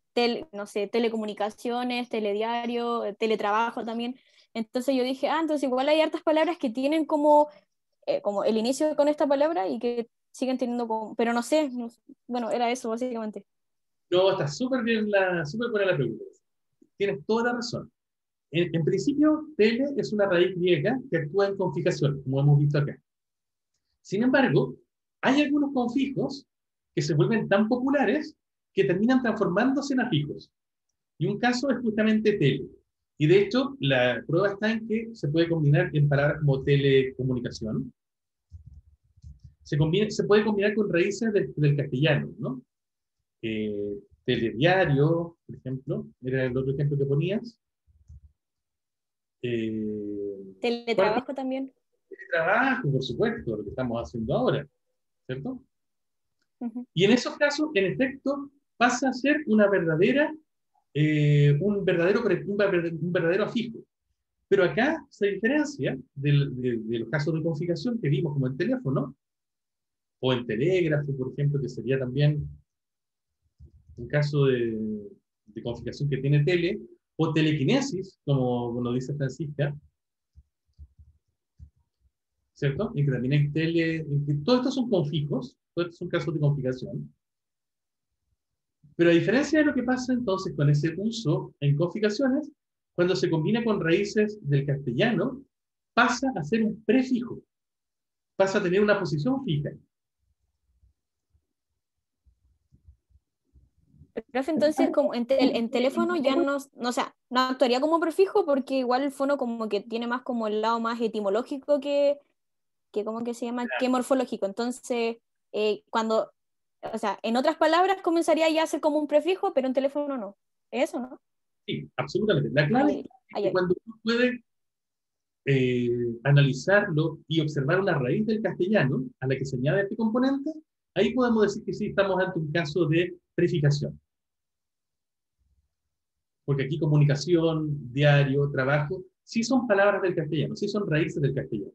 [SPEAKER 4] no sé, telecomunicaciones, telediario, teletrabajo también. Entonces yo dije, entonces igual hay hartas palabras que tienen como el inicio con esta palabra y que siguen teniendo como, pero no sé, bueno, era eso básicamente.
[SPEAKER 1] No, está súper buena la pregunta. Tienes toda la razón. En principio, tele es una raíz griega que actúa en confijación, como hemos visto acá. Sin embargo, hay algunos confijos que se vuelven tan populares que terminan transformándose en afijos. Y un caso es justamente tele. Y de hecho, la prueba está en que se puede combinar en palabras como telecomunicación. Se puede combinar con raíces del castellano, ¿no? Telediario, por ejemplo, era el otro ejemplo que ponías.
[SPEAKER 4] Teletrabajo también.
[SPEAKER 1] Trabajo, por supuesto, lo que estamos haciendo ahora, ¿cierto?
[SPEAKER 4] Uh-huh.
[SPEAKER 1] Y en esos casos, en efecto, pasa a ser un verdadero afijo. Pero acá se diferencia de los casos de conjugación que vimos como en teléfono, o en telégrafo, por ejemplo, que sería también un caso de configuración que tiene tele, o telequinesis, como nos dice Francisca, ¿cierto? Y que también hay todos estos son confijos, todos estos son casos de configuración. Pero a diferencia de lo que pasa entonces con ese uso en configuraciones, cuando se combina con raíces del castellano, pasa a ser un prefijo, pasa a tener una posición fija.
[SPEAKER 4] Profe, entonces como en teléfono ya no, o sea, no actuaría como prefijo porque igual el fono como que tiene más como el lado más etimológico que ¿cómo que se llama? Que morfológico. Entonces, cuando, o sea, en otras palabras comenzaría ya a ser como un prefijo, pero en teléfono no. ¿Es eso, no?
[SPEAKER 1] Sí, absolutamente. La clave es
[SPEAKER 4] Ay,
[SPEAKER 1] que cuando uno puede analizarlo y observar una raíz del castellano a la que se añade este componente, ahí podemos decir que sí estamos ante un caso de prefijación. Porque aquí comunicación, diario, trabajo, sí son palabras del castellano, sí son raíces del castellano,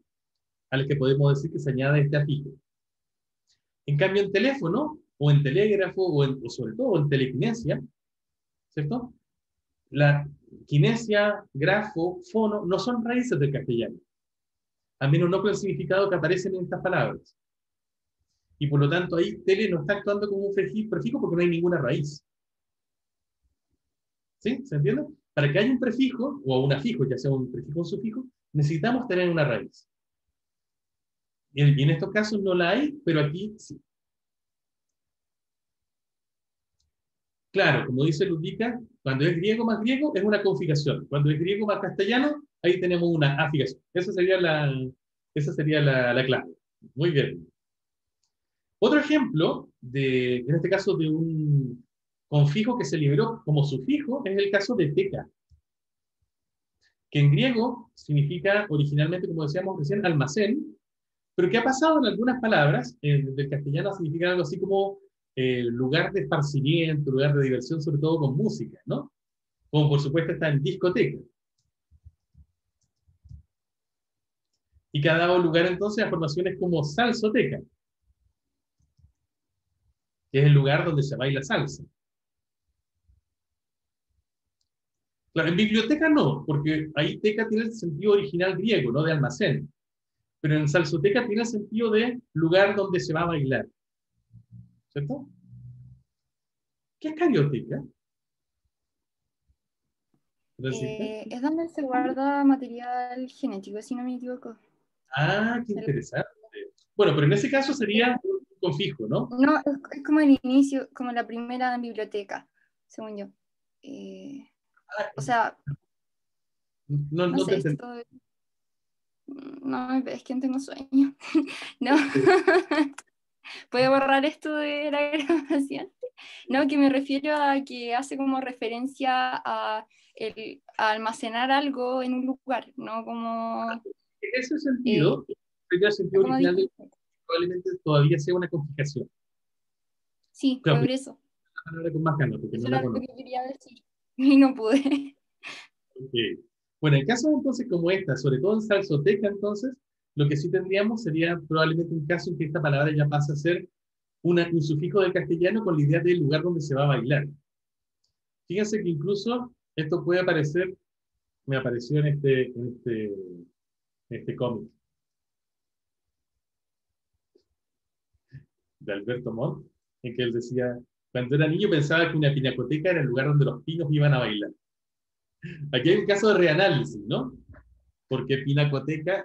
[SPEAKER 1] a las que podemos decir que se añade este afijo. En cambio, en teléfono, o en telégrafo, o sobre todo en telequinesia, ¿cierto? La kinesia, grafo, fono, no son raíces del castellano, al menos no con el significado que aparecen en estas palabras. Y por lo tanto, ahí tele no está actuando como un prefijo porque no hay ninguna raíz. ¿Sí? ¿Se entiende? Para que haya un prefijo, o un afijo, ya sea un prefijo o un sufijo, necesitamos tener una raíz. Y en estos casos no la hay, pero aquí sí. Claro, como dice Ludwika, cuando es griego más griego es una configuración. Cuando es griego más castellano, ahí tenemos una afijación. Esa sería la clave. Muy bien. Otro ejemplo, en este caso, de un confijo que se liberó como sufijo, es el caso de teca, que en griego significa originalmente, como decíamos recién, almacén, pero que ha pasado en algunas palabras, del castellano significa algo así como lugar de esparcimiento, lugar de diversión, sobre todo con música, ¿no? Como por supuesto está en discoteca. Y que ha dado lugar entonces a formaciones como salsoteca, que es el lugar donde se baila salsa. Claro, en biblioteca no, porque ahí teca tiene el sentido original griego, ¿no? De almacén. Pero en salsoteca tiene el sentido de lugar donde se va a bailar. ¿Cierto? ¿Qué es carioteca?
[SPEAKER 2] Es donde se guarda material genético, si no me equivoco.
[SPEAKER 1] Ah, qué interesante. Bueno, pero en ese caso sería un confijo, ¿no?
[SPEAKER 2] No, es como el inicio, como la primera biblioteca, según yo. O sea,
[SPEAKER 1] no
[SPEAKER 2] no
[SPEAKER 1] te
[SPEAKER 2] sé,
[SPEAKER 1] entendí.
[SPEAKER 2] no, es que no tengo sueño. No. ¿Puedo borrar esto de la grabación? No, que me refiero a que hace como referencia a almacenar algo en un lugar, no como...
[SPEAKER 1] En ese sentido, el sentido
[SPEAKER 2] como
[SPEAKER 1] original
[SPEAKER 2] dije.
[SPEAKER 1] probablemente todavía sea una confijación.
[SPEAKER 2] Sí,
[SPEAKER 1] Claro,
[SPEAKER 2] por eso.
[SPEAKER 1] una palabra con más ganas, porque
[SPEAKER 2] Eso
[SPEAKER 1] no la
[SPEAKER 2] era lo
[SPEAKER 1] conozco.
[SPEAKER 2] que quería decir. Y no pude.
[SPEAKER 1] Okay. Bueno, en casos entonces como esta, sobre todo en salsoteca, entonces, lo que sí tendríamos sería probablemente un caso en que esta palabra ya pasa a ser un sufijo del castellano con la idea del lugar donde se va a bailar. Fíjense que incluso esto puede aparecer, me apareció en este cómic de Alberto Montt, en que él decía, cuando era niño pensaba que una pinacoteca era el lugar donde los pinos iban a bailar. Aquí hay un caso de reanálisis, ¿no? Porque pinacoteca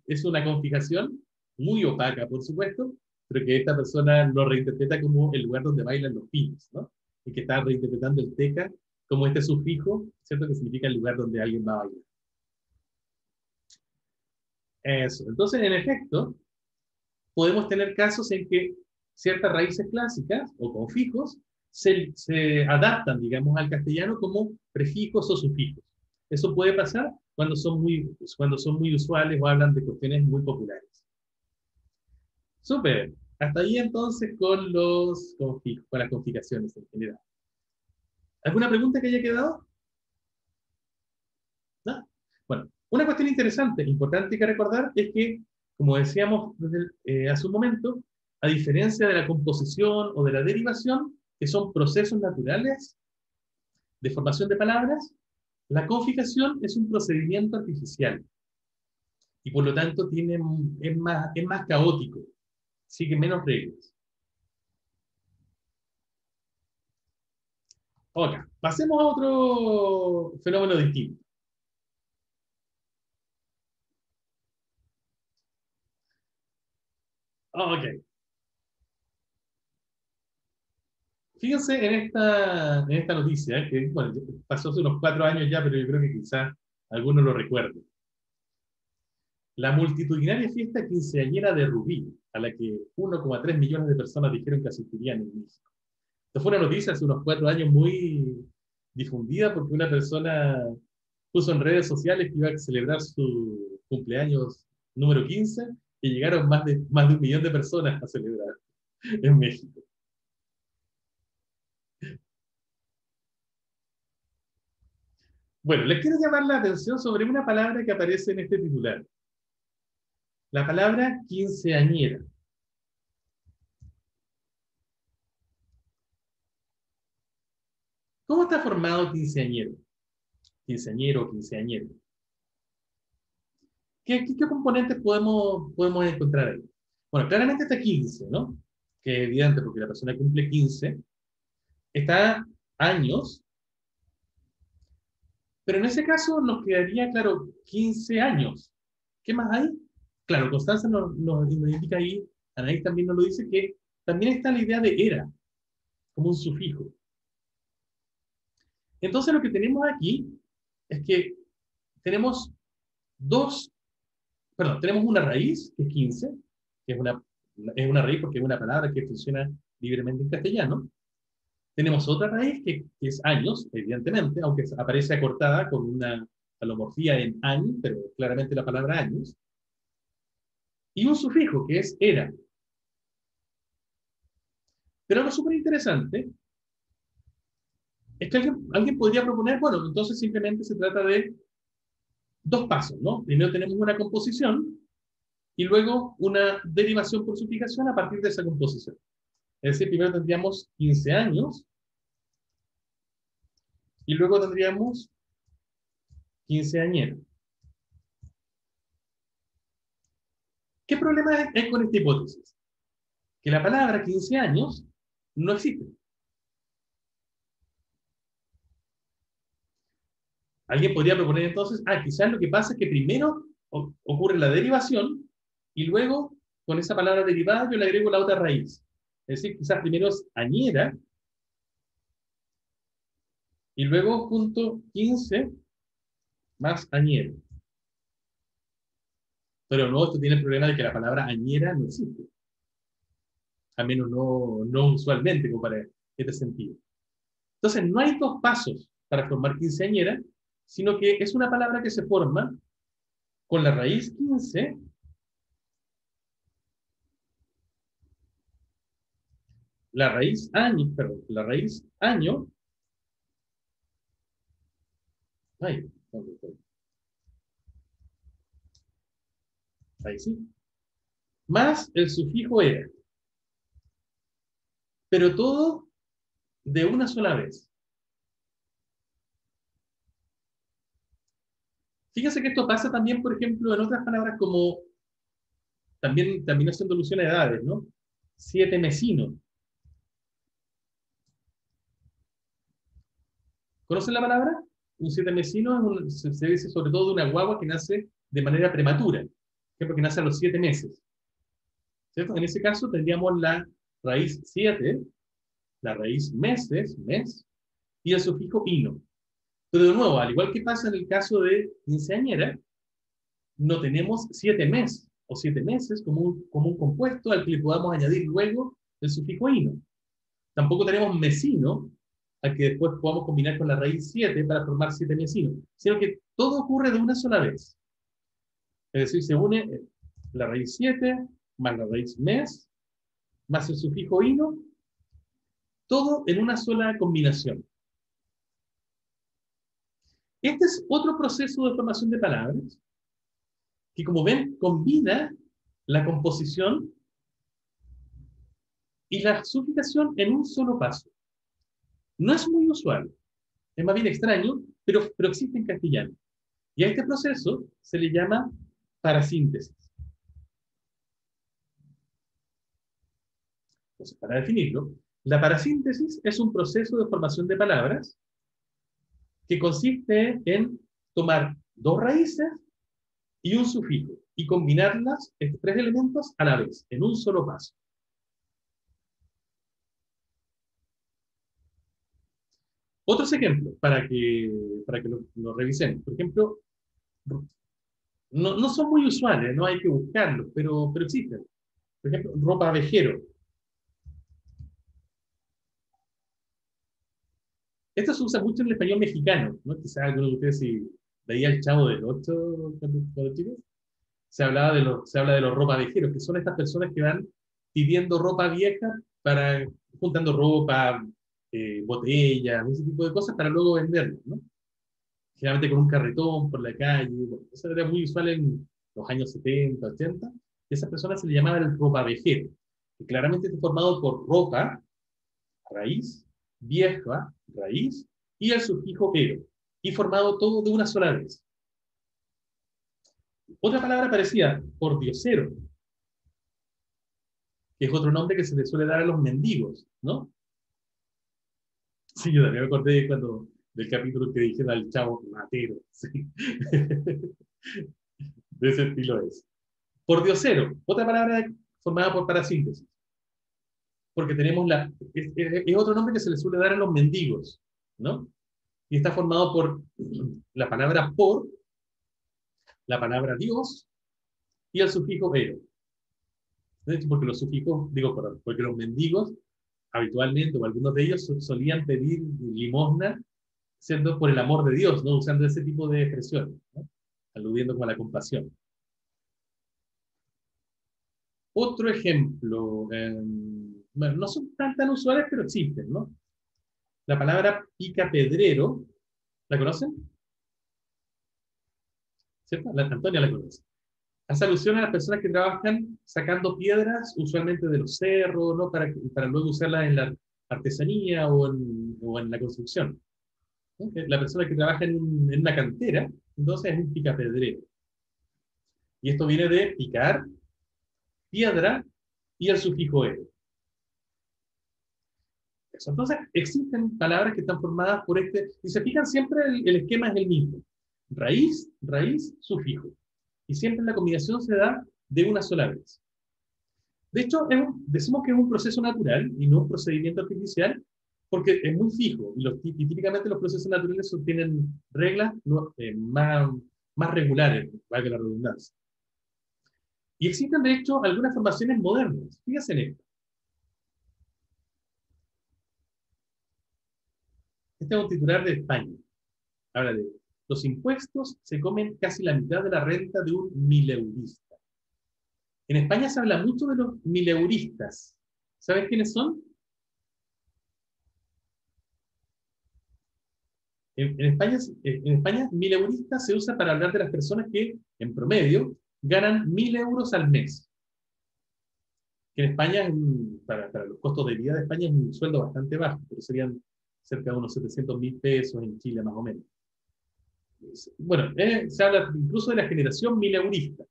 [SPEAKER 1] es una configuración muy opaca, por supuesto, pero que esta persona lo reinterpreta como el lugar donde bailan los pinos, ¿no? Y que está reinterpretando el teca como este sufijo, ¿cierto? Que significa el lugar donde alguien va a bailar. Eso. Entonces, en efecto, podemos tener casos en que ciertas raíces clásicas o confijos se adaptan, digamos, al castellano como prefijos o sufijos. Eso puede pasar cuando son muy usuales o hablan de cuestiones muy populares. Súper. Hasta ahí entonces con con las configuraciones en general. ¿Alguna pregunta que haya quedado? ¿No? Bueno, una cuestión interesante, importante que recordar es que, como decíamos hace un momento, a diferencia de la composición o de la derivación, que son procesos naturales, de formación de palabras, la codificación es un procedimiento artificial y por lo tanto es más caótico, sigue menos reglas. Ok, pasemos a otro fenómeno distinto. Ok. Fíjense en esta noticia, que bueno, pasó hace unos 4 años ya, pero yo creo que quizás algunos lo recuerden. La multitudinaria fiesta quinceañera de Rubí, a la que 1,3 millones de personas dijeron que asistirían en México. Esto fue una noticia hace unos 4 años muy difundida porque una persona puso en redes sociales que iba a celebrar su cumpleaños número 15 y llegaron más de 1 millón de personas a celebrar en México. Bueno, les quiero llamar la atención sobre una palabra que aparece en este titular. La palabra quinceañera. ¿Cómo está formado quinceañero? Quinceañero o quinceañero. ¿Qué componentes podemos encontrar ahí? Bueno, claramente está 15, ¿no? Que es evidente porque la persona cumple 15. Está años. Pero en ese caso nos quedaría, claro, 15 años. ¿Qué más hay? Claro, Constanza nos indica ahí, Anaís también nos lo dice, que también está la idea de era, como un sufijo. Entonces lo que tenemos aquí es que tenemos tenemos una raíz, que es 15, que es una raíz porque es una palabra que funciona libremente en castellano. Tenemos otra raíz que es años, evidentemente, aunque aparece acortada con una alomorfía en año, pero claramente la palabra años. Y un sufijo que es era. Pero lo súper interesante es que alguien podría proponer, bueno, entonces simplemente se trata de 2 pasos, ¿no? Primero tenemos una composición y luego una derivación por sufijación a partir de esa composición. Es decir, primero tendríamos 15 años y luego tendríamos quinceañero. ¿Qué problema hay con esta hipótesis? Que la palabra 15 años no existe. Alguien podría proponer entonces, quizás lo que pasa es que primero ocurre la derivación y luego con esa palabra derivada yo le agrego la otra raíz. Es decir, quizás primero es añera y luego junto 15 más añero. Pero no, esto tiene el problema de que la palabra añera no existe. Al menos no usualmente, como para este sentido. Entonces, no hay 2 pasos para formar quinceañera, sino que es una palabra que se forma con la raíz 15 la raíz año, ahí sí, más el sufijo era. Pero todo de una sola vez. Fíjense que esto pasa también, por ejemplo, en otras palabras como, también haciendo alusión a edades, ¿no? 7 mesinos. ¿Conocen la palabra? Un 7 mesino se dice sobre todo de una guagua que nace de manera prematura, porque nace a los 7 meses. ¿Cierto? En ese caso tendríamos la raíz 7, la raíz meses, mes, y el sufijo ino. Pero de nuevo, al igual que pasa en el caso de quinceañera, no tenemos 7 meses o 7 meses como un compuesto al que le podamos añadir luego el sufijo ino. Tampoco tenemos mesino, al que después podamos combinar con la raíz 7 para formar 7 mesinos, sino que todo ocurre de una sola vez. Es decir, se une la raíz 7 más la raíz mes más el sufijo ino, todo en una sola combinación. Este es otro proceso de formación de palabras que, como ven, combina la composición y la sufijación en un solo paso. No es muy usual, Es más bien extraño, pero existe en castellano. Y a este proceso se le llama parasíntesis. Entonces, para definirlo, la parasíntesis es un proceso de formación de palabras que consiste en tomar dos raíces y un sufijo y combinarlas, estos tres elementos, a la vez, en un solo paso. Otros ejemplos para que lo revisemos. Por ejemplo, no son muy usuales, no hay que buscarlos, pero existen. Por ejemplo, ropavejero. Esto se usa mucho en el español mexicano, ¿no? Quizás algunos de ustedes, si veía el Chavo del Ocho cuando chicos, se habla de los ropavejeros, que son estas personas que van pidiendo ropa vieja juntando ropa, botellas, ese tipo de cosas para luego venderlo, ¿no? Generalmente con un carretón por la calle. Bueno, eso era muy usual en los años 70, 80, y a esas personas se le llamaba el ropavejero, que claramente está formado por ropa, raíz, vieja, raíz, y el sufijo ero, y formado todo de una sola vez. Otra palabra parecida, pordiosero, que es otro nombre que se le suele dar a los mendigos, ¿no? Sí, yo también me acordé del capítulo que dijeron al chavo matero, ¿sí? De ese estilo es. Pordiosero, otra palabra formada por parasíntesis, porque tenemos es otro nombre que se le suele dar a los mendigos, ¿no? Y está formado por la palabra por, la palabra Dios y el sufijo ero. De hecho, porque los sufijos, porque los mendigos habitualmente, o algunos de ellos, solían pedir limosna, siendo por el amor de Dios, ¿no? Usando ese tipo de expresión, ¿no? Aludiendo como a la compasión. Otro ejemplo, bueno, no son tan usuales, pero existen, ¿no? La palabra picapedrero, ¿la conocen? ¿Cierto? Antonia la conoce. Hace alusión a las personas que trabajan sacando piedras, usualmente de los cerros, ¿no? Para luego usarlas en la artesanía o en la construcción, ¿no? La persona que trabaja en una cantera, entonces es un picapedrero. Y esto viene de picar, piedra y el sufijo ero. Entonces, existen palabras que están formadas por y se fijan siempre el esquema es el mismo. Raíz, sufijo. Y siempre la combinación se da de una sola vez. De hecho, decimos que es un proceso natural y no un procedimiento artificial, porque es muy fijo. Y típicamente los procesos naturales tienen reglas más regulares, valga la redundancia. Y existen, de hecho, algunas formaciones modernas. Fíjense en esto. Este es un titular de España. Habla de: los impuestos se comen casi la mitad de la renta de un mileurista. En España se habla mucho de los mileuristas. ¿Saben quiénes son? En España, mileurista se usa para hablar de las personas que, en promedio, ganan 1.000 euros al mes. Que en España, para los costos de vida de España, es un sueldo bastante bajo, pero serían cerca de unos 700.000 pesos en Chile, más o menos. Bueno, se habla incluso de la generación mileurista.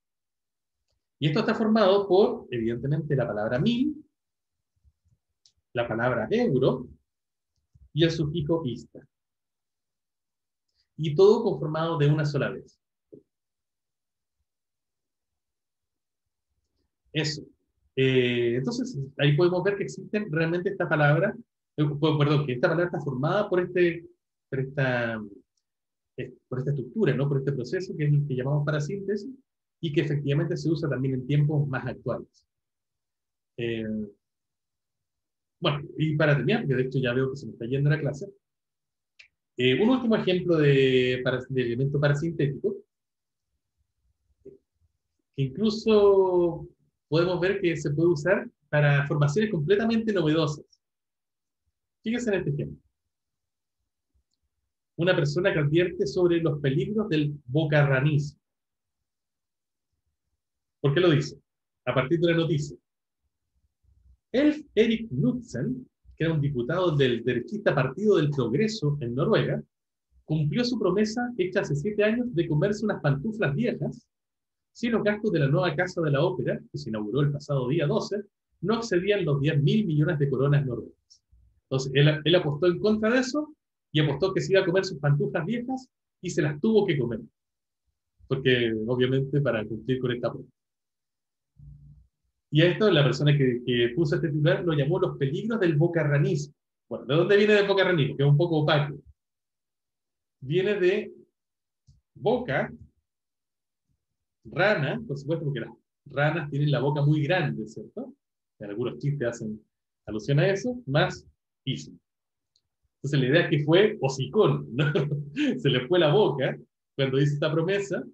[SPEAKER 1] Y esto está formado por, evidentemente, la palabra mil, la palabra euro y el sufijo ista. Y todo conformado de una sola vez. Eso. Entonces, ahí podemos ver que existen realmente esta palabra, que esta palabra está formada por esta estructura, ¿no? Por este proceso que es el que llamamos parasíntesis y que efectivamente se usa también en tiempos más actuales. Bueno, y para terminar, porque de hecho ya veo que se me está yendo la clase, un último ejemplo de elemento parasintético, que incluso podemos ver que se puede usar para formaciones completamente novedosas. Fíjense en este ejemplo. Una persona que advierte sobre los peligros del bocarranismo. ¿Por qué lo dice? A partir de la noticia. Erik Knudsen, que era un diputado del derechista Partido del Progreso en Noruega, cumplió su promesa hecha hace 7 años de comerse unas pantuflas viejas si los gastos de la nueva Casa de la Ópera, que se inauguró el pasado día 12, no excedían los 10.000 millones de coronas noruegas. Entonces, él apostó en contra de eso y apostó que se iba a comer sus pantuflas viejas y se las tuvo que comer. Porque, obviamente, para cumplir con esta promesa. Y a esto la persona que puso este titular lo llamó los peligros del bocarranismo. Bueno, ¿de dónde viene el bocarranismo? Que es un poco opaco. Viene de boca, rana, por supuesto, porque las ranas tienen la boca muy grande, ¿cierto? Algunos chistes hacen alusión a eso, más hizo. Entonces la idea es que fue hocicón, ¿no? Se le fue la boca cuando hizo esta promesa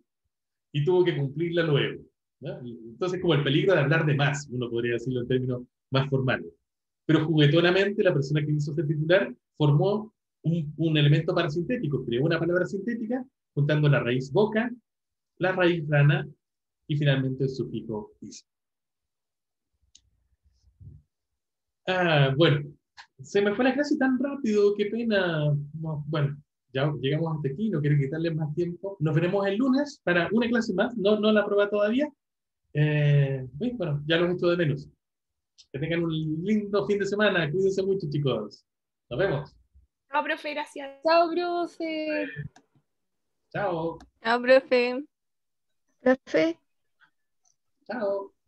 [SPEAKER 1] y tuvo que cumplirla luego, ¿no? Entonces como el peligro de hablar de más, uno podría decirlo en términos más formales. Pero juguetonamente la persona que hizo este titular formó un elemento parasintético, creó una palabra sintética juntando la raíz boca, la raíz rana y finalmente el sufijo is. Bueno, se me fue la clase tan rápido, qué pena. No, bueno, ya llegamos hasta aquí, no quiero quitarles más tiempo. Nos veremos el lunes para una clase más, no la prueba todavía. Bueno, ya los echo de menos. Que tengan un lindo fin de semana, cuídense mucho, chicos. Nos vemos.
[SPEAKER 6] Chao, profe, gracias.
[SPEAKER 2] Chao, profe.
[SPEAKER 1] Chao.
[SPEAKER 3] Chao, profe.
[SPEAKER 7] Profe.
[SPEAKER 1] Chao.